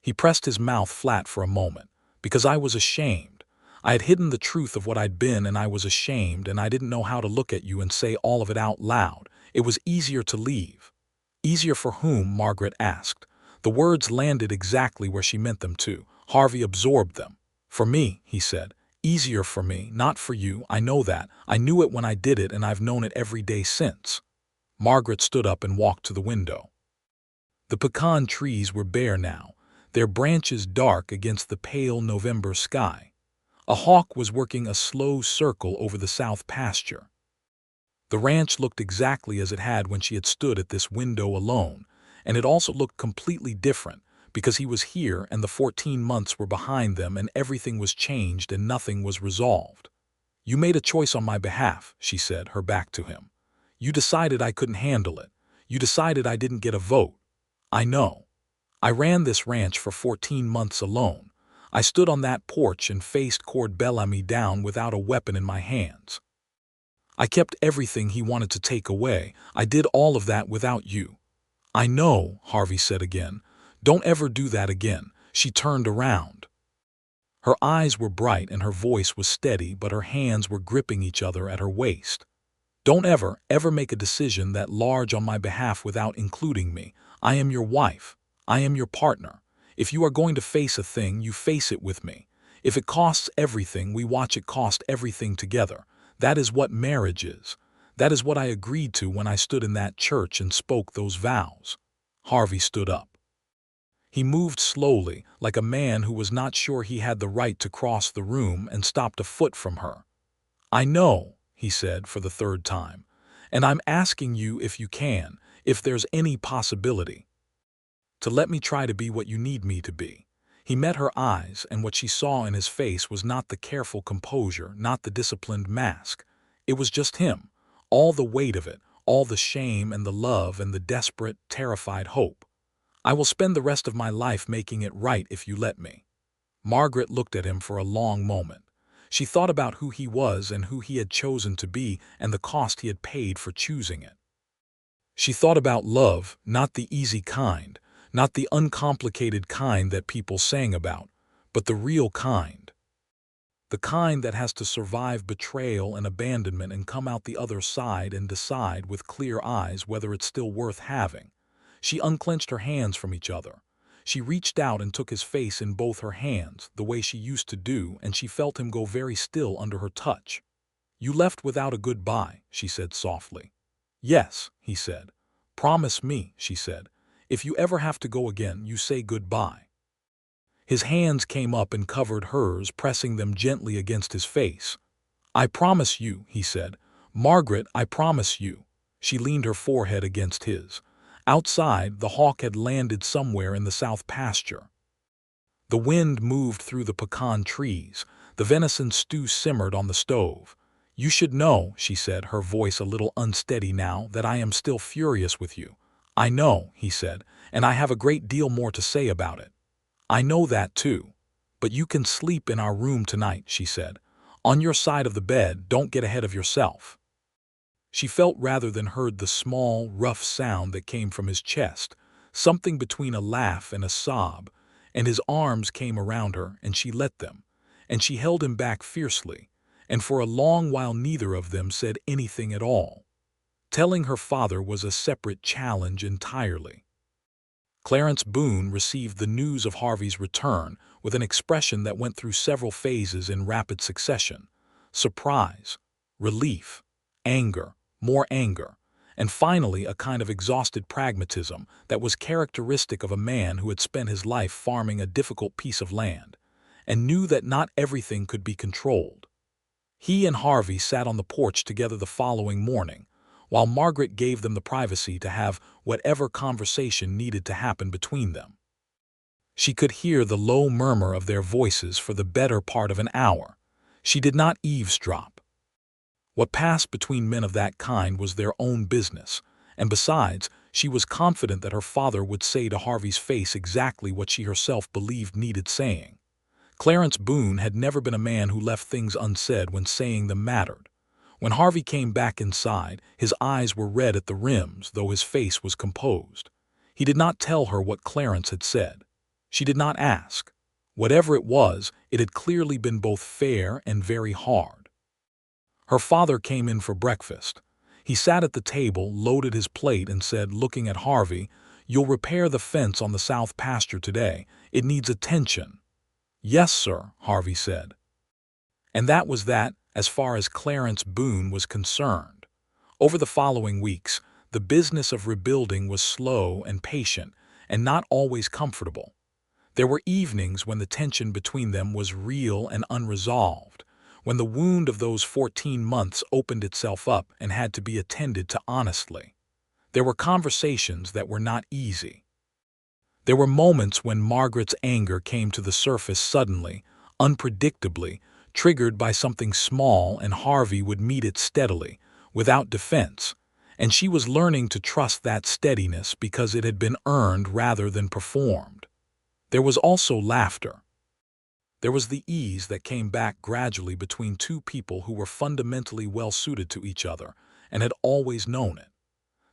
He pressed his mouth flat for a moment. "Because I was ashamed. I had hidden the truth of what I'd been, and I was ashamed, and I didn't know how to look at you and say all of it out loud. It was easier to leave." "Easier for whom?" Margaret asked. The words landed exactly where she meant them to. Harvey absorbed them. "For me," he said. "Easier for me, not for you. I know that. I knew it when I did it, and I've known it every day since." Margaret stood up and walked to the window. The pecan trees were bare now, their branches dark against the pale November sky. A hawk was working a slow circle over the south pasture. The ranch looked exactly as it had when she had stood at this window alone, and it also looked completely different, because he was here and the 14 months were behind them and everything was changed and nothing was resolved. "You made a choice on my behalf," she said, her back to him. "You decided I couldn't handle it. You decided I didn't get a vote. I know. I ran this ranch for 14 months alone. I stood on that porch and faced Cord Bellamy down without a weapon in my hands. I kept everything he wanted to take away. I did all of that without you." "I know," Harvey said again. "Don't ever do that again." She turned around. Her eyes were bright and her voice was steady, but her hands were gripping each other at her waist. "Don't ever, ever make a decision that large on my behalf without including me. I am your wife. I am your partner. If you are going to face a thing, you face it with me. If it costs everything, we watch it cost everything together. That is what marriage is. That is what I agreed to when I stood in that church and spoke those vows." Harvey stood up. He moved slowly, like a man who was not sure he had the right to cross the room, and stopped a foot from her. "I know," he said for the third time, "and I'm asking you if you can, if there's any possibility, to let me try to be what you need me to be." He met her eyes, and what she saw in his face was not the careful composure, not the disciplined mask. It was just him, all the weight of it, all the shame and the love and the desperate, terrified hope. "I will spend the rest of my life making it right if you let me." Margaret looked at him for a long moment. She thought about who he was and who he had chosen to be and the cost he had paid for choosing it. She thought about love, not the easy kind, not the uncomplicated kind that people sang about, but the real kind. The kind that has to survive betrayal and abandonment and come out the other side and decide with clear eyes whether it's still worth having. She unclenched her hands from each other. She reached out and took his face in both her hands, the way she used to do, and she felt him go very still under her touch. "You left without a goodbye," she said softly. "Yes," he said. "Promise me," she said. "If you ever have to go again, you say goodbye." His hands came up and covered hers, pressing them gently against his face. "I promise you," he said. "Margaret, I promise you." She leaned her forehead against his. Outside, the hawk had landed somewhere in the south pasture. The wind moved through the pecan trees. The venison stew simmered on the stove. "You should know," she said, her voice a little unsteady now, "that I am still furious with you." "I know," he said, "and I have a great deal more to say about it." "I know that too. But you can sleep in our room tonight," she said. "On your side of the bed, don't get ahead of yourself." She felt rather than heard the small, rough sound that came from his chest, something between a laugh and a sob, and his arms came around her, and she let them, and she held him back fiercely, and for a long while neither of them said anything at all. Telling her father was a separate challenge entirely. Clarence Boone received the news of Harvey's return with an expression that went through several phases in rapid succession: surprise, relief, anger, more anger, and finally a kind of exhausted pragmatism that was characteristic of a man who had spent his life farming a difficult piece of land and knew that not everything could be controlled. He and Harvey sat on the porch together the following morning, while Margaret gave them the privacy to have whatever conversation needed to happen between them. She could hear the low murmur of their voices for the better part of an hour. She did not eavesdrop. What passed between men of that kind was their own business, and besides, she was confident that her father would say to Harvey's face exactly what she herself believed needed saying. Clarence Boone had never been a man who left things unsaid when saying them mattered. When Harvey came back inside, his eyes were red at the rims, though his face was composed. He did not tell her what Clarence had said. She did not ask. Whatever it was, it had clearly been both fair and very hard. Her father came in for breakfast. He sat at the table, loaded his plate, and said, looking at Harvey, "You'll repair the fence on the south pasture today. It needs attention." "Yes, sir," Harvey said. And that was that, as far as Clarence Boone was concerned. Over the following weeks, the business of rebuilding was slow and patient, and not always comfortable. There were evenings when the tension between them was real and unresolved, when the wound of those 14 months opened itself up and had to be attended to honestly. There were conversations that were not easy. There were moments when Margaret's anger came to the surface suddenly, unpredictably, triggered by something small, and Harvey would meet it steadily, without defense, and she was learning to trust that steadiness because it had been earned rather than performed. There was also laughter. There was the ease that came back gradually between two people who were fundamentally well-suited to each other and had always known it.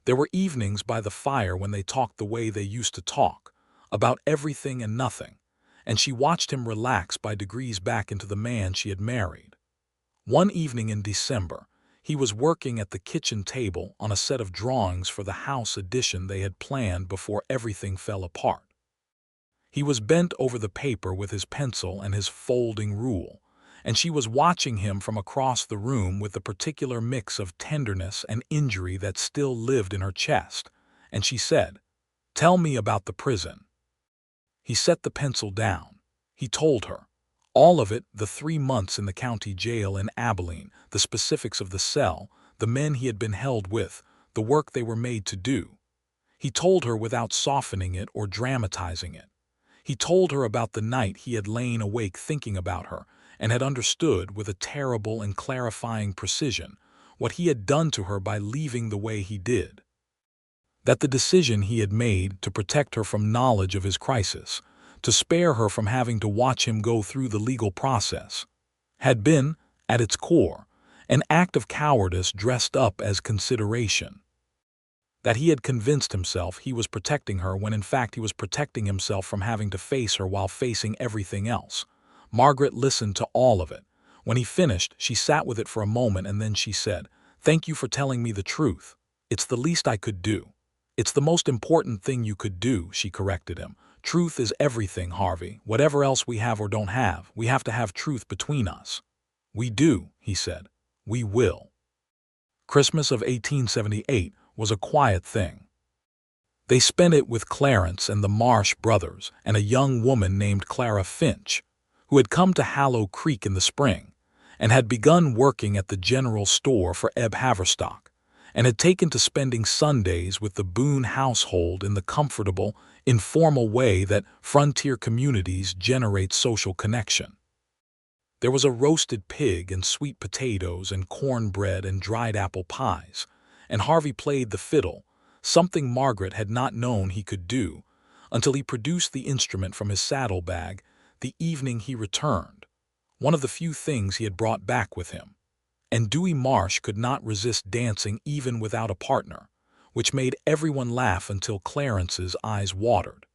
There were evenings by the fire when they talked the way they used to talk, about everything and nothing, and she watched him relax by degrees back into the man she had married. One evening in December, he was working at the kitchen table on a set of drawings for the house addition they had planned before everything fell apart. He was bent over the paper with his pencil and his folding rule, and she was watching him from across the room with the particular mix of tenderness and injury that still lived in her chest, and she said, "Tell me about the prison." He set the pencil down. He told her. All of it, the 3 months in the county jail in Abilene, the specifics of the cell, the men he had been held with, the work they were made to do. He told her without softening it or dramatizing it. He told her about the night he had lain awake thinking about her and had understood with a terrible and clarifying precision what he had done to her by leaving the way he did. That the decision he had made to protect her from knowledge of his crisis, to spare her from having to watch him go through the legal process, had been, at its core, an act of cowardice dressed up as consideration. That he had convinced himself he was protecting her when in fact he was protecting himself from having to face her while facing everything else. Margaret listened to all of it. When he finished, she sat with it for a moment and then she said, "Thank you for telling me the truth. It's the least I could do." "It's the most important thing you could do," she corrected him. "Truth is everything, Harvey. Whatever else we have or don't have, we have to have truth between us." "We do," he said. "We will." Christmas of 1878 was a quiet thing. They spent it with Clarence and the Marsh brothers and a young woman named Clara Finch, who had come to Hallow Creek in the spring and had begun working at the general store for Eb Haverstock, and had taken to spending Sundays with the Boone household in the comfortable, informal way that frontier communities generate social connection. There was a roasted pig and sweet potatoes and cornbread and dried apple pies, and Harvey played the fiddle, something Margaret had not known he could do, until he produced the instrument from his saddlebag the evening he returned, one of the few things he had brought back with him. And Dewey Marsh could not resist dancing even without a partner, which made everyone laugh until Clarence's eyes watered.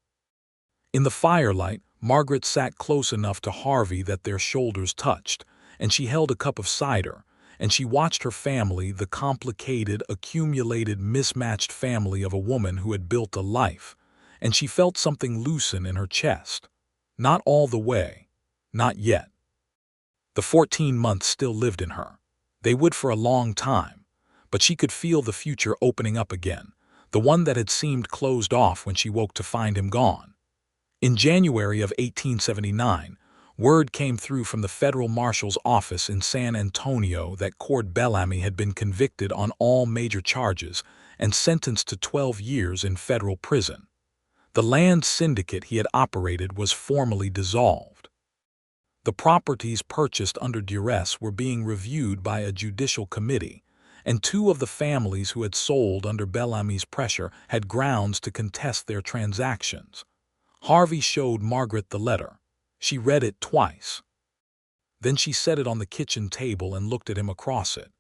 In the firelight, Margaret sat close enough to Harvey that their shoulders touched, and she held a cup of cider, and she watched her family, the complicated, accumulated, mismatched family of a woman who had built a life, and she felt something loosen in her chest. Not all the way. Not yet. The 14 months still lived in her. They would for a long time, but she could feel the future opening up again, the one that had seemed closed off when she woke to find him gone. In January of 1879, Word came through from the federal marshal's office in San Antonio that Cord Bellamy had been convicted on all major charges and sentenced to 12 years in federal prison. The land syndicate he had operated was formally dissolved. The properties purchased under duress were being reviewed by a judicial committee, and two of the families who had sold under Bellamy's pressure had grounds to contest their transactions. Harvey showed Margaret the letter. She read it twice. Then she set it on the kitchen table and looked at him across it.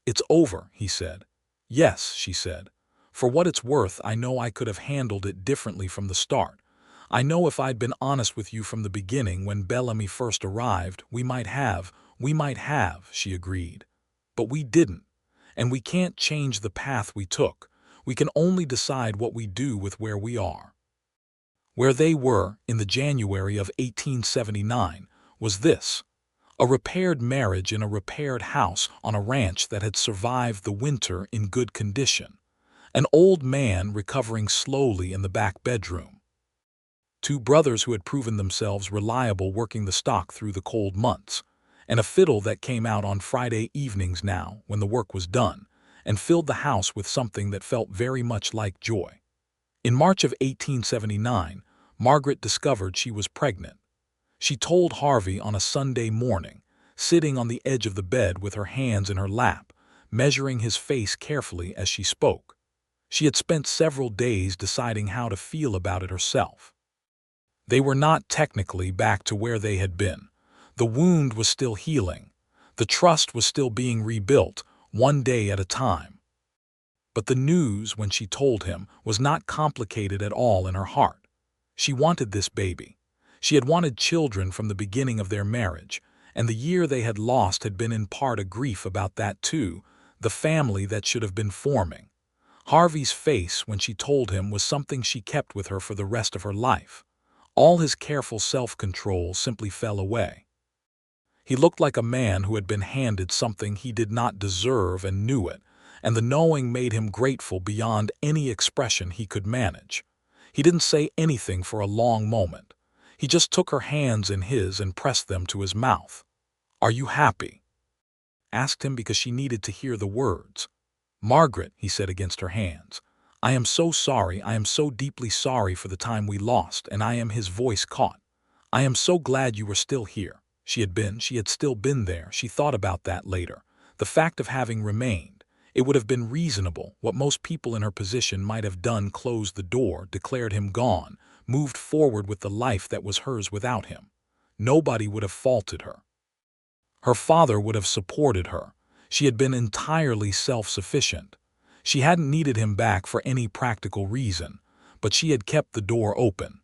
"It's over," he said. "Yes," she said. "For what it's worth, I know I could have handled it differently from the start. I know if I'd been honest with you from the beginning when Bellamy first arrived, we might have, she agreed. But we didn't, and we can't change the path we took. We can only decide what we do with where we are." Where they were, in the January of 1879, was this: a repaired marriage in a repaired house on a ranch that had survived the winter in good condition. An old man recovering slowly in the back bedroom. Two brothers who had proven themselves reliable working the stock through the cold months, and a fiddle that came out on Friday evenings now when the work was done, and filled the house with something that felt very much like joy. In March of 1879, Margaret discovered she was pregnant. She told Harvey on a Sunday morning, sitting on the edge of the bed with her hands in her lap, measuring his face carefully as she spoke. She had spent several days deciding how to feel about it herself. They were not technically back to where they had been. The wound was still healing. The trust was still being rebuilt, one day at a time. But the news, when she told him, was not complicated at all in her heart. She wanted this baby. She had wanted children from the beginning of their marriage, and the year they had lost had been in part a grief about that too, the family that should have been forming. Harvey's face when she told him was something she kept with her for the rest of her life. All his careful self-control simply fell away. He looked like a man who had been handed something he did not deserve and knew it, and the knowing made him grateful beyond any expression he could manage. He didn't say anything for a long moment. He just took her hands in his and pressed them to his mouth. "Are you happy?" Asked him because she needed to hear the words. "Margaret," he said against her hands, "I am so sorry, I am so deeply sorry for the time we lost," and his voice caught. "I am so glad you were still here." She had still been there. She thought about that later. The fact of having remained. It would have been reasonable. What most people in her position might have done: closed the door, declared him gone, moved forward with the life that was hers without him. Nobody would have faulted her. Her father would have supported her. She had been entirely self-sufficient. She hadn't needed him back for any practical reason, but she had kept the door open.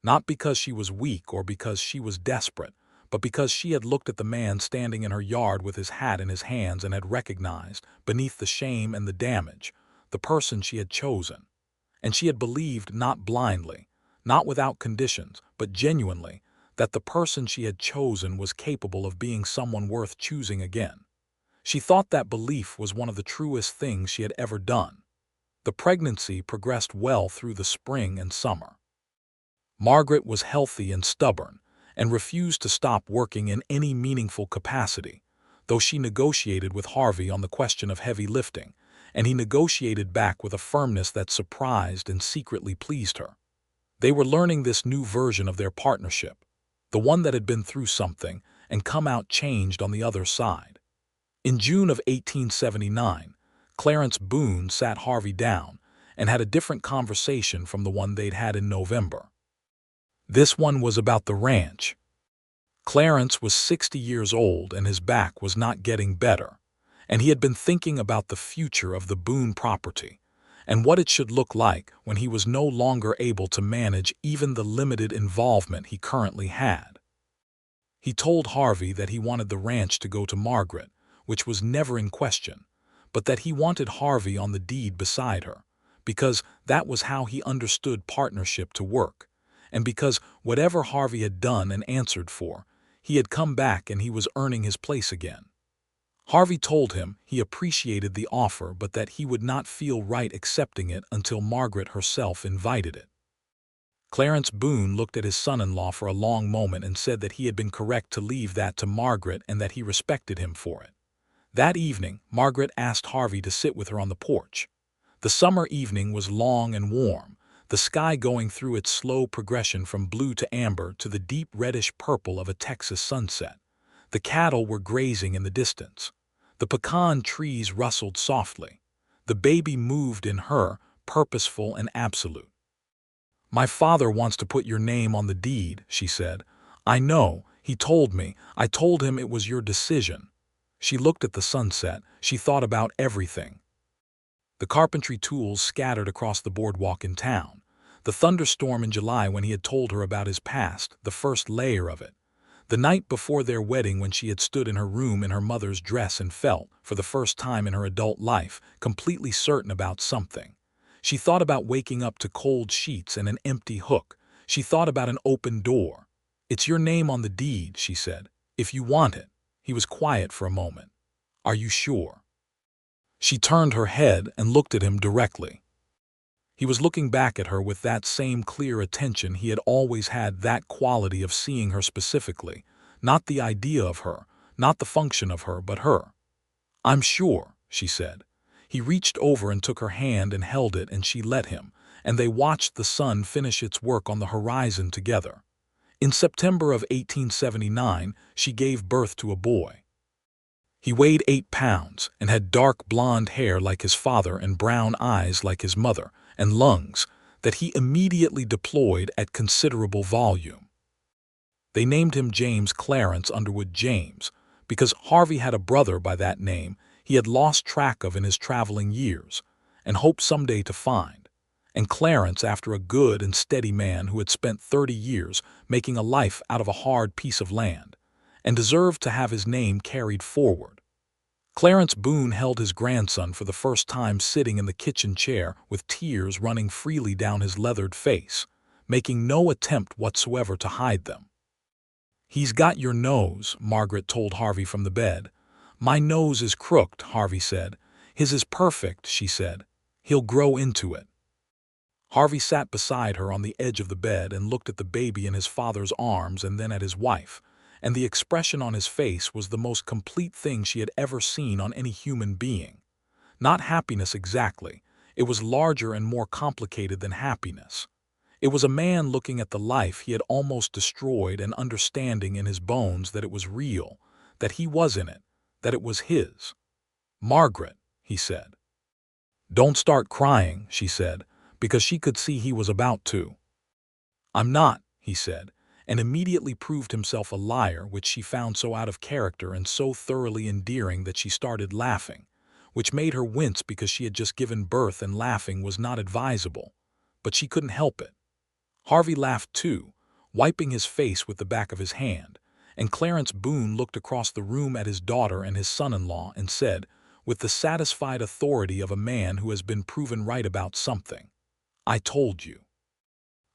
Not because she was weak or because she was desperate, but because she had looked at the man standing in her yard with his hat in his hands and had recognized, beneath the shame and the damage, the person she had chosen. And she had believed, not blindly, not without conditions, but genuinely, that the person she had chosen was capable of being someone worth choosing again. She thought that belief was one of the truest things she had ever done. The pregnancy progressed well through the spring and summer. Margaret was healthy and stubborn, and refused to stop working in any meaningful capacity, though she negotiated with Harvey on the question of heavy lifting, and he negotiated back with a firmness that surprised and secretly pleased her. They were learning this new version of their partnership, the one that had been through something and come out changed on the other side. In June of 1879, Clarence Boone sat Harvey down and had a different conversation from the one they'd had in November. This one was about the ranch. Clarence was 60 years old and his back was not getting better, and he had been thinking about the future of the Boone property and what it should look like when he was no longer able to manage even the limited involvement he currently had. He told Harvey that he wanted the ranch to go to Margaret, which was never in question, but that he wanted Harvey on the deed beside her, because that was how he understood partnership to work, and because whatever Harvey had done and answered for, he had come back and he was earning his place again. Harvey told him he appreciated the offer, but that he would not feel right accepting it until Margaret herself invited it. Clarence Boone looked at his son-in-law for a long moment and said that he had been correct to leave that to Margaret and that he respected him for it. That evening, Margaret asked Harvey to sit with her on the porch. The summer evening was long and warm, the sky going through its slow progression from blue to amber to the deep reddish purple of a Texas sunset. The cattle were grazing in the distance. The pecan trees rustled softly. The baby moved in her, purposeful and absolute. "My father wants to put your name on the deed," she said. "I know. He told me. I told him it was your decision." She looked at the sunset. She thought about everything. The carpentry tools scattered across the boardwalk in town. The thunderstorm in July when he had told her about his past, the first layer of it. The night before their wedding when she had stood in her room in her mother's dress and felt, for the first time in her adult life, completely certain about something. She thought about waking up to cold sheets and an empty hook. She thought about an open door. "It's your name on the deed," she said, "if you want it." He was quiet for a moment. "Are you sure?" She turned her head and looked at him directly. He was looking back at her with that same clear attention he had always had, that quality of seeing her specifically, not the idea of her, not the function of her, but her. "I'm sure," she said. He reached over and took her hand and held it, and she let him, and they watched the sun finish its work on the horizon together. In September of 1879, she gave birth to a boy. He weighed 8 pounds and had dark blonde hair like his father and brown eyes like his mother, and lungs that he immediately deployed at considerable volume. They named him James Clarence Underwood James, because Harvey had a brother by that name he had lost track of in his traveling years, and hoped someday to find, and Clarence after a good and steady man who had spent 30 years making a life out of a hard piece of land, and deserved to have his name carried forward. Clarence Boone held his grandson for the first time sitting in the kitchen chair with tears running freely down his leathered face, making no attempt whatsoever to hide them. "He's got your nose," Margaret told Harvey from the bed. "My nose is crooked," Harvey said. "His is perfect," she said. "He'll grow into it." Harvey sat beside her on the edge of the bed and looked at the baby in his father's arms and then at his wife, and the expression on his face was the most complete thing she had ever seen on any human being. Not happiness exactly. It was larger and more complicated than happiness. It was a man looking at the life he had almost destroyed and understanding in his bones that it was real, that he was in it, that it was his. "Margaret," he said. "Don't start crying," she said, because she could see he was about to. "I'm not," he said, and immediately proved himself a liar, which she found so out of character and so thoroughly endearing that she started laughing, which made her wince because she had just given birth and laughing was not advisable, but she couldn't help it. Harvey laughed too, wiping his face with the back of his hand, and Clarence Boone looked across the room at his daughter and his son-in-law and said, with the satisfied authority of a man who has been proven right about something, "I told you.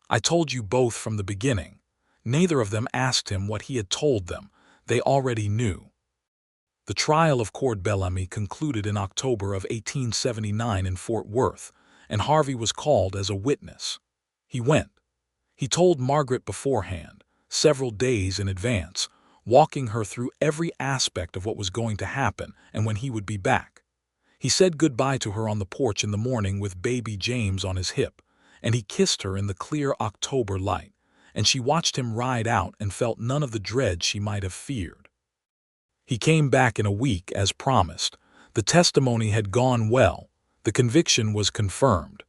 I told you both from the beginning." Neither of them asked him what he had told them. They already knew. The trial of Cord Bellamy concluded in October of 1879 in Fort Worth, and Harvey was called as a witness. He went. He told Margaret beforehand, several days in advance, walking her through every aspect of what was going to happen and when he would be back. He said goodbye to her on the porch in the morning with baby James on his hip, and he kissed her in the clear October light, and she watched him ride out and felt none of the dread she might have feared. He came back in a week as promised. The testimony had gone well. The conviction was confirmed.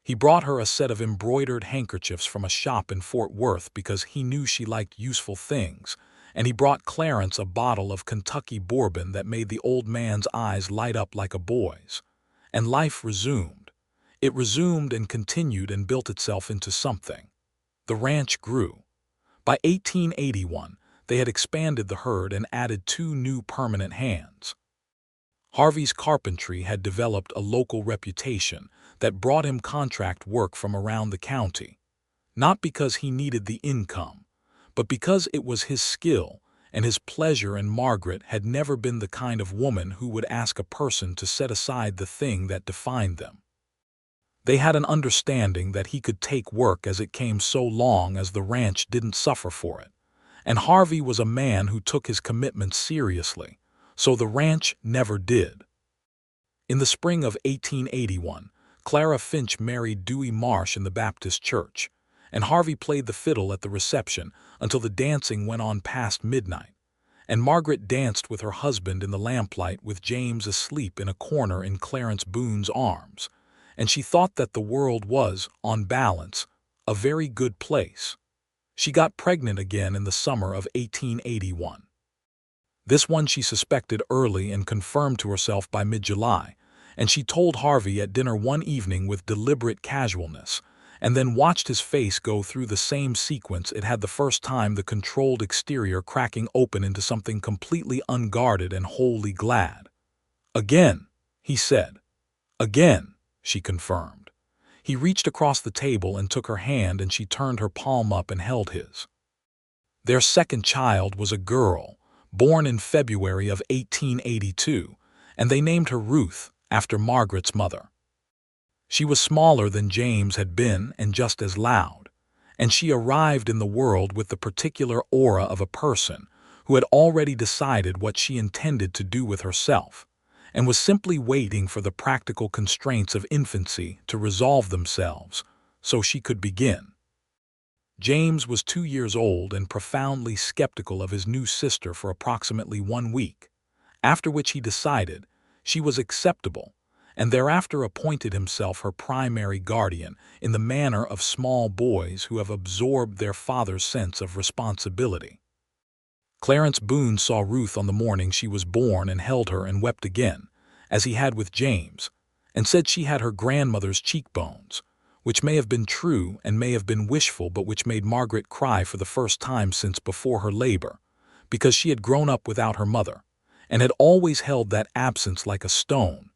He brought her a set of embroidered handkerchiefs from a shop in Fort Worth because he knew she liked useful things, and he brought Clarence a bottle of Kentucky bourbon that made the old man's eyes light up like a boy's. And life resumed. It resumed and continued and built itself into something. The ranch grew. By 1881, they had expanded the herd and added 2 new permanent hands. Harvey's carpentry had developed a local reputation that brought him contract work from around the county, not because he needed the income, but because it was his skill and his pleasure, and Margaret had never been the kind of woman who would ask a person to set aside the thing that defined them. They had an understanding that he could take work as it came so long as the ranch didn't suffer for it. And Harvey was a man who took his commitment seriously, so the ranch never did. In the spring of 1881, Clara Finch married Dewey Marsh in the Baptist church, and Harvey played the fiddle at the reception until the dancing went on past midnight, and Margaret danced with her husband in the lamplight with James asleep in a corner in Clarence Boone's arms, and she thought that the world was, on balance, a very good place. She got pregnant again in the summer of 1881. This one she suspected early and confirmed to herself by mid-July, and she told Harvey at dinner one evening with deliberate casualness, and then watched his face go through the same sequence it had the first time, the controlled exterior cracking open into something completely unguarded and wholly glad. "Again," he said. "Again," she confirmed. He reached across the table and took her hand, and she turned her palm up and held his. Their second child was a girl, born in February of 1882, and they named her Ruth, after Margaret's mother. She was smaller than James had been and just as loud, and she arrived in the world with the particular aura of a person who had already decided what she intended to do with herself, and was simply waiting for the practical constraints of infancy to resolve themselves so she could begin. James was 2 years old and profoundly skeptical of his new sister for approximately 1 week, after which he decided she was acceptable, and thereafter appointed himself her primary guardian in the manner of small boys who have absorbed their father's sense of responsibility. Clarence Boone saw Ruth on the morning she was born and held her and wept again, as he had with James, and said she had her grandmother's cheekbones, which may have been true and may have been wishful, but which made Margaret cry for the first time since before her labor, because she had grown up without her mother, and had always held that absence like a stone,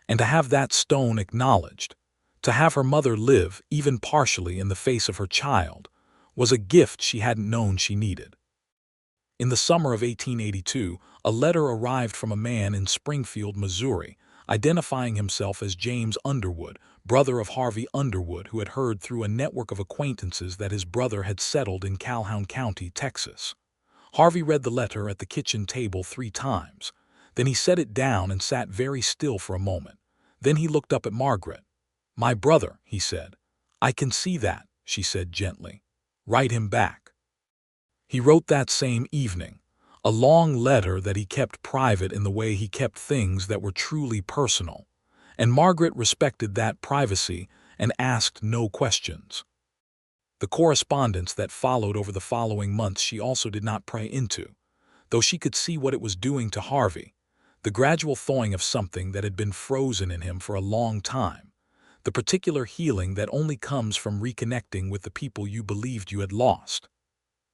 and to have that stone acknowledged, to have her mother live, even partially, in the face of her child, was a gift she hadn't known she needed. In the summer of 1882, a letter arrived from a man in Springfield, Missouri, identifying himself as James Underwood, brother of Harvey Underwood, who had heard through a network of acquaintances that his brother had settled in Calhoun County, Texas. Harvey read the letter at the kitchen table 3 times. Then he set it down and sat very still for a moment. Then he looked up at Margaret. "My brother," he said. "I can see that," she said gently. "Write him back." He wrote that same evening, a long letter that he kept private in the way he kept things that were truly personal, and Margaret respected that privacy and asked no questions. The correspondence that followed over the following months she also did not pry into, though she could see what it was doing to Harvey, the gradual thawing of something that had been frozen in him for a long time, the particular healing that only comes from reconnecting with the people you believed you had lost.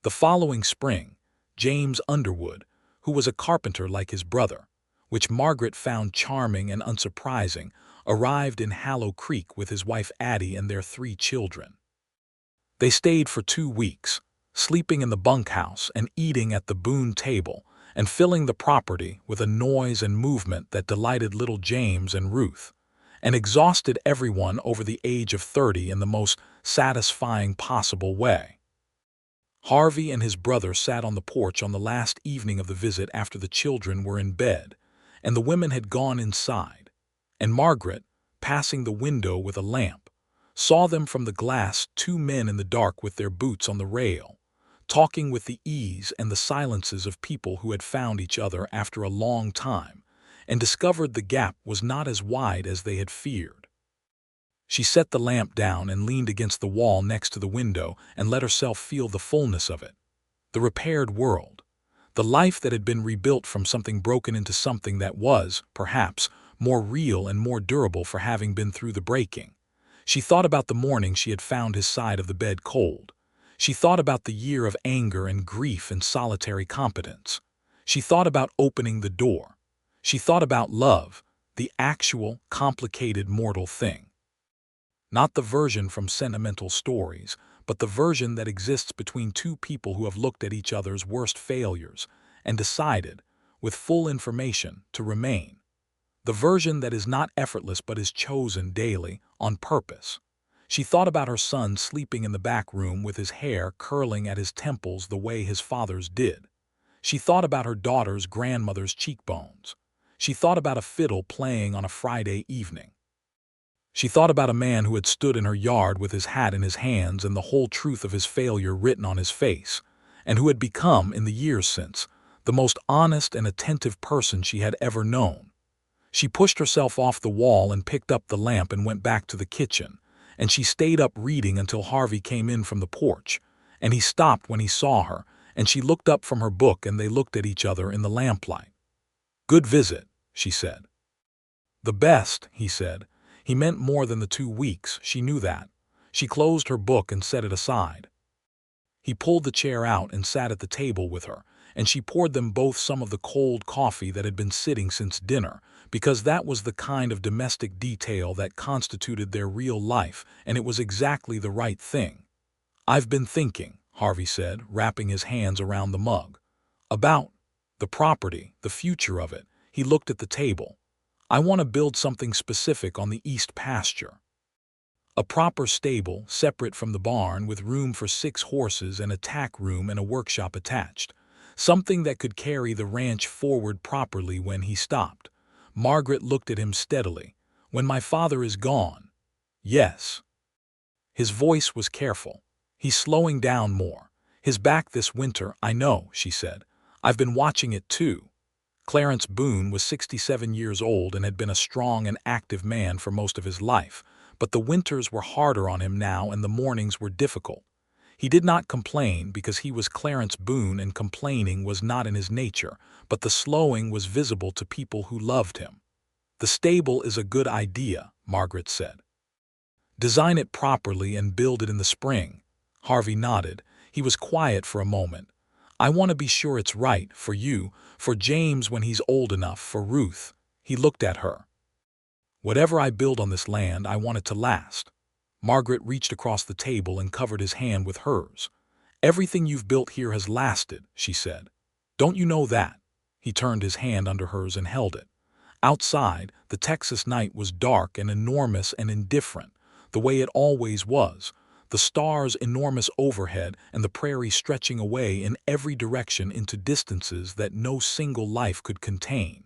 The following spring, James Underwood, who was a carpenter like his brother, which Margaret found charming and unsurprising, arrived in Hallow Creek with his wife Addie and their 3 children. They stayed for 2 weeks, sleeping in the bunkhouse and eating at the Boone table and filling the property with a noise and movement that delighted little James and Ruth, and exhausted everyone over the age of 30 in the most satisfying possible way. Harvey and his brother sat on the porch on the last evening of the visit after the children were in bed, and the women had gone inside, and Margaret, passing the window with a lamp, saw them from the glass, 2 men in the dark with their boots on the rail, talking with the ease and the silences of people who had found each other after a long time, and discovered the gap was not as wide as they had feared. She set the lamp down and leaned against the wall next to the window and let herself feel the fullness of it. The repaired world. The life that had been rebuilt from something broken into something that was, perhaps, more real and more durable for having been through the breaking. She thought about the morning she had found his side of the bed cold. She thought about the year of anger and grief and solitary competence. She thought about opening the door. She thought about love, the actual, complicated, mortal thing. Not the version from sentimental stories, but the version that exists between 2 people who have looked at each other's worst failures and decided, with full information, to remain. The version that is not effortless but is chosen daily, on purpose. She thought about her son sleeping in the back room with his hair curling at his temples the way his father's did. She thought about her daughter's grandmother's cheekbones. She thought about a fiddle playing on a Friday evening. She thought about a man who had stood in her yard with his hat in his hands and the whole truth of his failure written on his face, and who had become, in the years since, the most honest and attentive person she had ever known. She pushed herself off the wall and picked up the lamp and went back to the kitchen, and she stayed up reading until Harvey came in from the porch, and he stopped when he saw her, and she looked up from her book and they looked at each other in the lamplight. "Good visit," she said. "The best," he said. He meant more than the 2 weeks, she knew that. She closed her book and set it aside. He pulled the chair out and sat at the table with her, and she poured them both some of the cold coffee that had been sitting since dinner, because that was the kind of domestic detail that constituted their real life, and it was exactly the right thing. "I've been thinking," Harvey said, wrapping his hands around the mug. "About the property, the future of it." He looked at the table. "I want to build something specific on the east pasture. A proper stable, separate from the barn, with room for 6 horses and a tack room and a workshop attached. Something that could carry the ranch forward properly." When he stopped, Margaret looked at him steadily. "When my father is gone?" "Yes." His voice was careful. "He's slowing down more. His back this winter, I know," she said. "I've been watching it too." Clarence Boone was 67 years old and had been a strong and active man for most of his life, but the winters were harder on him now and the mornings were difficult. He did not complain because he was Clarence Boone and complaining was not in his nature, but the slowing was visible to people who loved him. "The stable is a good idea," Margaret said. "Design it properly and build it in the spring." Harvey nodded. He was quiet for a moment. "I want to be sure it's right, for you, for James when he's old enough, for Ruth." He looked at her. "Whatever I build on this land, I want it to last." Margaret reached across the table and covered his hand with hers. "Everything you've built here has lasted," she said. "Don't you know that?" He turned his hand under hers and held it. Outside, the Texas night was dark and enormous and indifferent, the way it always was, the stars enormous overhead and the prairie stretching away in every direction into distances that no single life could contain.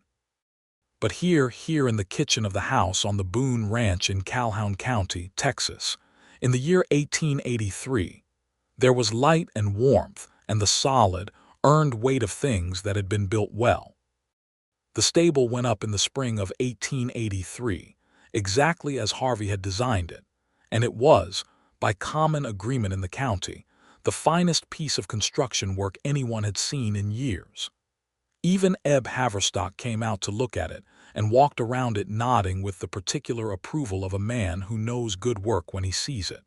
But here in the kitchen of the house on the Boone Ranch in Calhoun County, Texas, in the year 1883, there was light and warmth and the solid, earned weight of things that had been built well. The stable went up in the spring of 1883, exactly as Harvey had designed it, and it was, by common agreement in the county, the finest piece of construction work anyone had seen in years. Even Eb Haverstock came out to look at it and walked around it nodding with the particular approval of a man who knows good work when he sees it.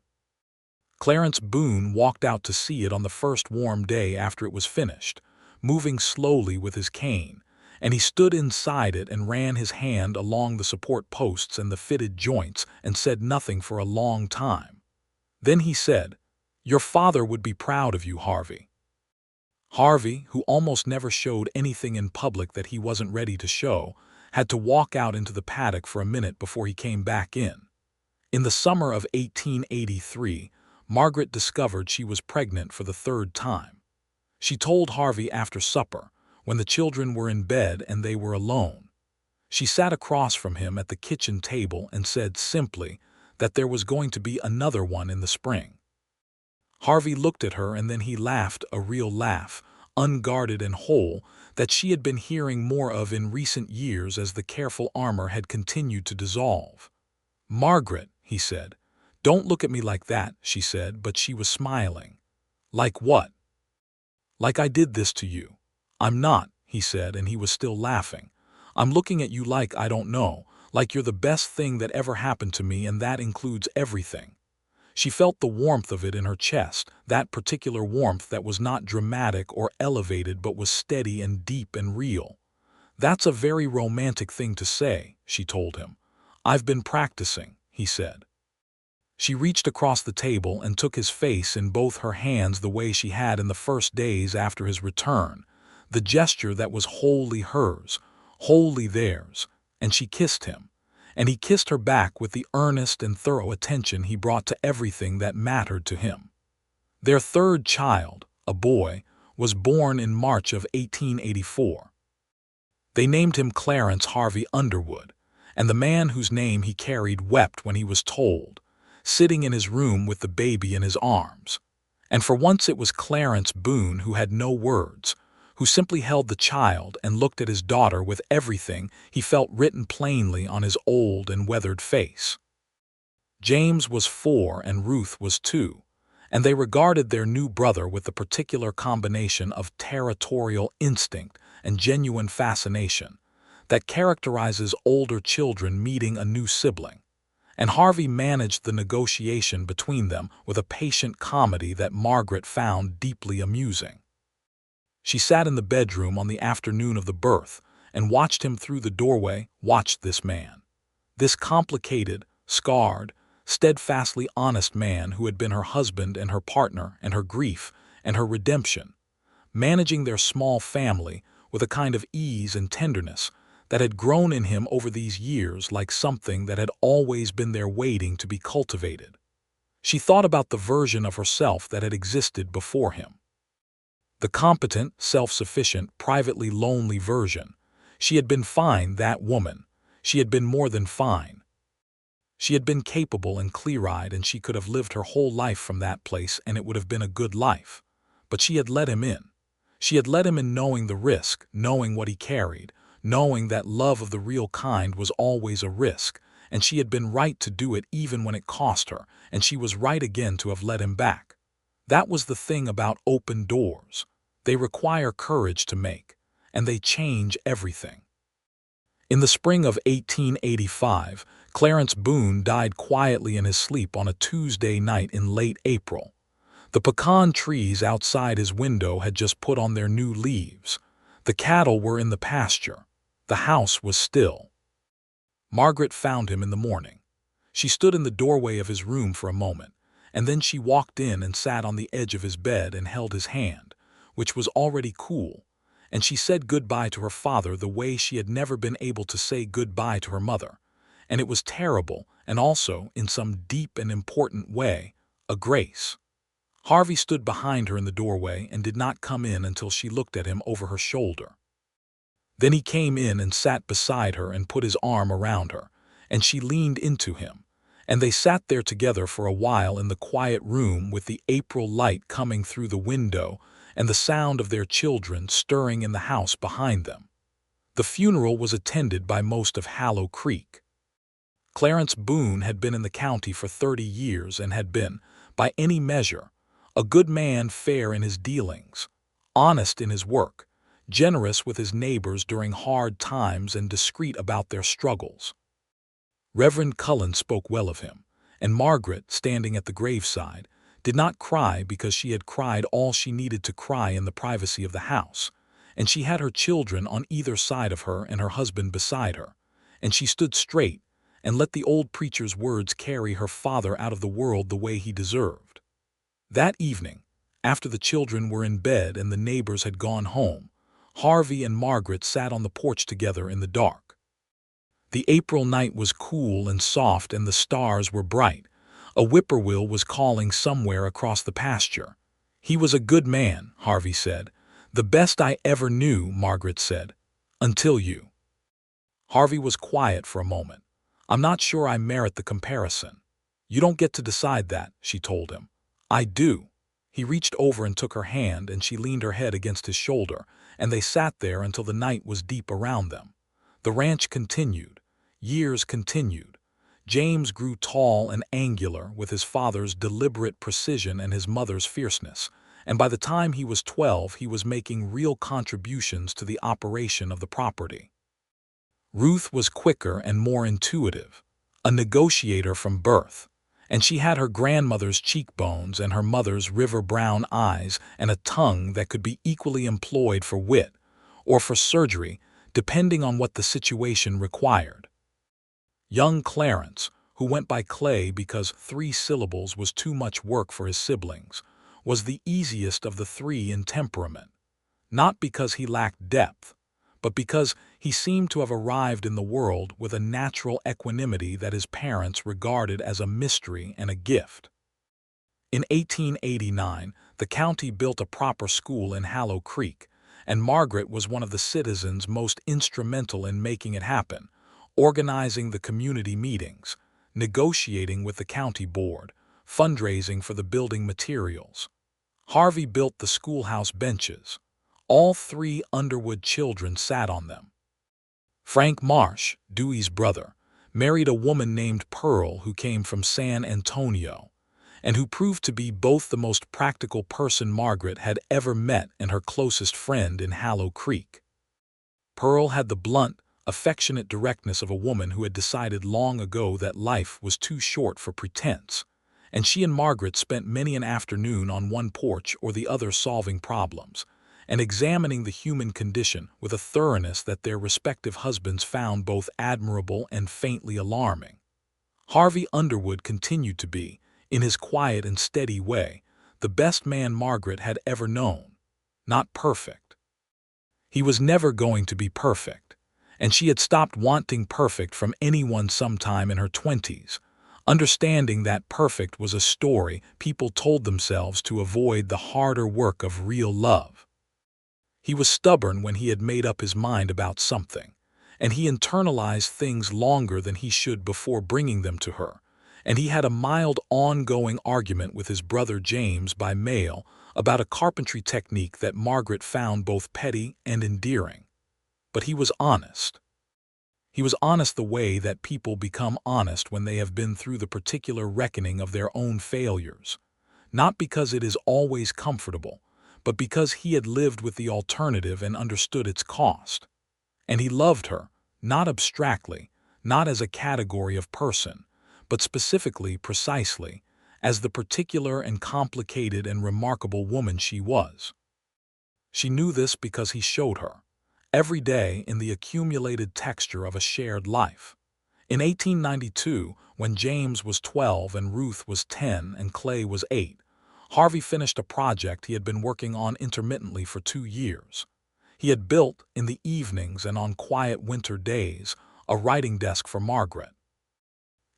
Clarence Boone walked out to see it on the first warm day after it was finished, moving slowly with his cane, and he stood inside it and ran his hand along the support posts and the fitted joints and said nothing for a long time. Then he said, "Your father would be proud of you, Harvey." Harvey, who almost never showed anything in public that he wasn't ready to show, had to walk out into the paddock for a minute before he came back in. In the summer of 1883, Margaret discovered she was pregnant for the 3rd time. She told Harvey after supper, when the children were in bed and they were alone. She sat across from him at the kitchen table and said simply that there was going to be another one in the spring. Harvey looked at her and then he laughed a real laugh, unguarded and whole, that she had been hearing more of in recent years as the careful armor had continued to dissolve. "Margaret," he said. "Don't look at me like that," she said, but she was smiling. "Like what?" "Like I did this to you." "I'm not," he said, and he was still laughing. "I'm looking at you like I don't know, like you're the best thing that ever happened to me, and that includes everything." She felt the warmth of it in her chest, that particular warmth that was not dramatic or elevated but was steady and deep and real. "That's a very romantic thing to say," she told him. "I've been practicing," he said. She reached across the table and took his face in both her hands the way she had in the first days after his return, the gesture that was wholly hers, wholly theirs, and she kissed him, and he kissed her back with the earnest and thorough attention he brought to everything that mattered to him. Their third child, a boy, was born in March of 1884. They named him Clarence Harvey Underwood, and the man whose name he carried wept when he was told, sitting in his room with the baby in his arms. And for once it was Clarence Boone who had no words, who simply held the child and looked at his daughter with everything he felt written plainly on his old and weathered face. James was 4 and Ruth was 2, and they regarded their new brother with the particular combination of territorial instinct and genuine fascination that characterizes older children meeting a new sibling. And Harvey managed the negotiation between them with a patient comedy that Margaret found deeply amusing. She sat in the bedroom on the afternoon of the birth and watched him through the doorway, watched this man. This complicated, scarred, steadfastly honest man who had been her husband and her partner and her grief and her redemption, managing their small family with a kind of ease and tenderness that had grown in him over these years like something that had always been there waiting to be cultivated. She thought about the version of herself that had existed before him. The competent, self-sufficient, privately lonely version. She had been fine, that woman. She had been more than fine. She had been capable and clear-eyed, and she could have lived her whole life from that place, and it would have been a good life. But she had let him in. She had let him in knowing the risk, knowing what he carried, knowing that love of the real kind was always a risk, and she had been right to do it even when it cost her, and she was right again to have let him back. That was the thing about open doors. They require courage to make, and they change everything. In the spring of 1885, Clarence Boone died quietly in his sleep on a Tuesday night in late April. The pecan trees outside his window had just put on their new leaves. The cattle were in the pasture. The house was still. Margaret found him in the morning. She stood in the doorway of his room for a moment, and then she walked in and sat on the edge of his bed and held his hand, which was already cool, and she said goodbye to her father the way she had never been able to say goodbye to her mother, and it was terrible and also, in some deep and important way, a grace. Harvey stood behind her in the doorway and did not come in until she looked at him over her shoulder. Then he came in and sat beside her and put his arm around her, and she leaned into him, and they sat there together for a while in the quiet room with the April light coming through the window and the sound of their children stirring in the house behind them. The funeral was attended by most of Hallow Creek. Clarence Boone had been in the county for 30 years and had been, by any measure, a good man, fair in his dealings, honest in his work, generous with his neighbors during hard times and discreet about their struggles. Reverend Cullen spoke well of him, and Margaret, standing at the graveside, did not cry because she had cried all she needed to cry in the privacy of the house, and she had her children on either side of her and her husband beside her, and she stood straight and let the old preacher's words carry her father out of the world the way he deserved. That evening, after the children were in bed and the neighbors had gone home, Harvey and Margaret sat on the porch together in the dark. The April night was cool and soft and the stars were bright. A whippoorwill was calling somewhere across the pasture. "He was a good man," Harvey said. "The best I ever knew," Margaret said. "Until you." Harvey was quiet for a moment. "I'm not sure I merit the comparison." "You don't get to decide that," she told him. "I do." He reached over and took her hand, and she leaned her head against his shoulder, and they sat there until the night was deep around them. The ranch continued. Years continued. James grew tall and angular with his father's deliberate precision and his mother's fierceness, and by the time he was 12 he was making real contributions to the operation of the property. Ruth was quicker and more intuitive, a negotiator from birth, and she had her grandmother's cheekbones and her mother's river-brown eyes and a tongue that could be equally employed for wit or for surgery, depending on what the situation required. Young Clarence, who went by Clay because 3 syllables was too much work for his siblings, was the easiest of the 3 in temperament, not because he lacked depth, but because he seemed to have arrived in the world with a natural equanimity that his parents regarded as a mystery and a gift. In 1889, the county built a proper school in Hallow Creek, and Margaret was one of the citizens most instrumental in making it happen, organizing the community meetings, negotiating with the county board, fundraising for the building materials. Harvey built the schoolhouse benches. All 3 Underwood children sat on them. Frank Marsh, Dewey's brother, married a woman named Pearl who came from San Antonio, and who proved to be both the most practical person Margaret had ever met and her closest friend in Hallow Creek. Pearl had the blunt, affectionate directness of a woman who had decided long ago that life was too short for pretense, and she and Margaret spent many an afternoon on one porch or the other solving problems, and examining the human condition with a thoroughness that their respective husbands found both admirable and faintly alarming. Harvey Underwood continued to be, in his quiet and steady way, the best man Margaret had ever known. Not perfect. He was never going to be perfect, and she had stopped wanting perfect from anyone sometime in her 20s, understanding that perfect was a story people told themselves to avoid the harder work of real love. He was stubborn when he had made up his mind about something, and he internalized things longer than he should before bringing them to her, and he had a mild ongoing argument with his brother James by mail about a carpentry technique that Margaret found both petty and endearing. But he was honest. He was honest the way that people become honest when they have been through the particular reckoning of their own failures, not because it is always comfortable, but because he had lived with the alternative and understood its cost. And he loved her, not abstractly, not as a category of person, but specifically, precisely, as the particular and complicated and remarkable woman she was. She knew this because he showed her, every day in the accumulated texture of a shared life. In 1892, when James was 12 and Ruth was 10 and Clay was 8, Harvey finished a project he had been working on intermittently for 2 years. He had built, in the evenings and on quiet winter days, a writing desk for Margaret.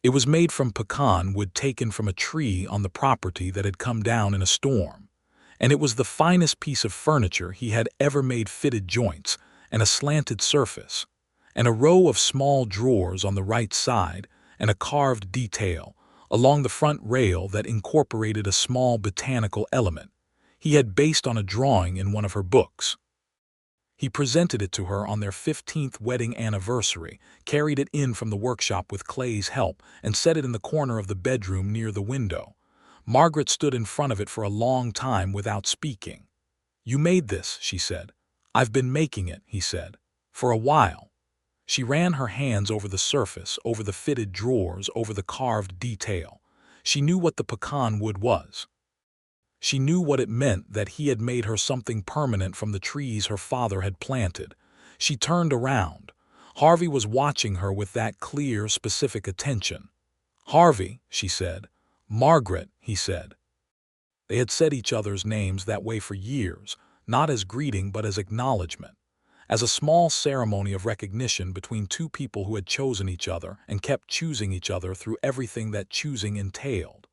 It was made from pecan wood taken from a tree on the property that had come down in a storm, and it was the finest piece of furniture he had ever made. Fitted joints and a slanted surface, and a row of small drawers on the right side, and a carved detail along the front rail that incorporated a small botanical element he had based on a drawing in one of her books. He presented it to her on their 15th wedding anniversary, carried it in from the workshop with Clay's help, and set it in the corner of the bedroom near the window. Margaret stood in front of it for a long time without speaking. "You made this," she said. "I've been making it," he said, "for a while." She ran her hands over the surface, over the fitted drawers, over the carved detail. She knew what the pecan wood was. She knew what it meant that he had made her something permanent from the trees her father had planted. She turned around. Harvey was watching her with that clear, specific attention. "Harvey," she said. "Margaret," he said. They had said each other's names that way for years, not as greeting but as acknowledgement, as a small ceremony of recognition between two people who had chosen each other and kept choosing each other through everything that choosing entailed.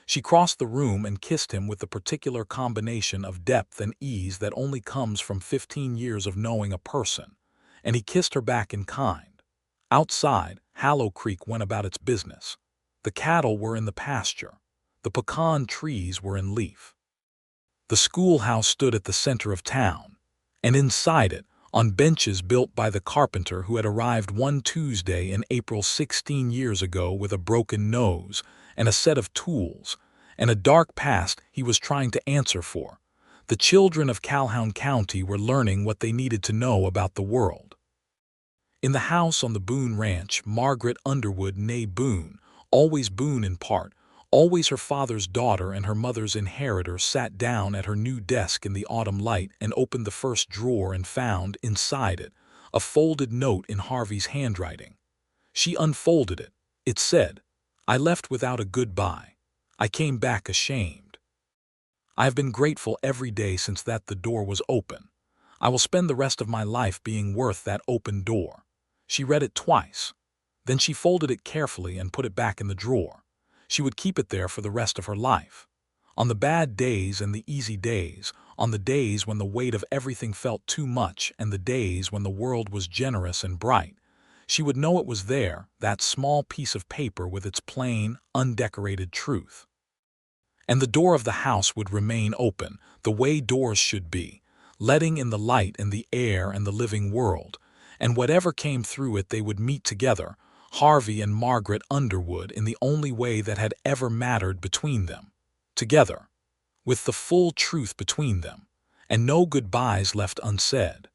She crossed the room and kissed him with the particular combination of depth and ease that only comes from 15 years of knowing a person, and he kissed her back in kind. Outside, Hallow Creek went about its business. The cattle were in the pasture. The pecan trees were in leaf. The schoolhouse stood at the center of town, and inside it, on benches built by the carpenter who had arrived one Tuesday in April 16 years ago with a broken nose and a set of tools, and a dark past he was trying to answer for, the children of Calhoun County were learning what they needed to know about the world. In the house on the Boone Ranch, Margaret Underwood, née Boone, always Boone in part, always her father's daughter and her mother's inheritor, sat down at her new desk in the autumn light and opened the first drawer and found, inside it, a folded note in Harvey's handwriting. She unfolded it. It said, "I left without a goodbye. I came back ashamed. I have been grateful every day since that the door was open. I will spend the rest of my life being worth that open door." She read it twice. Then she folded it carefully and put it back in the drawer. She would keep it there for the rest of her life. On the bad days and the easy days, on the days when the weight of everything felt too much and the days when the world was generous and bright, she would know it was there, that small piece of paper with its plain, undecorated truth. And the door of the house would remain open, the way doors should be, letting in the light and the air and the living world, and whatever came through it they would meet together, Harvey and Margaret Underwood, in the only way that had ever mattered between them. Together, with the full truth between them, and no goodbyes left unsaid.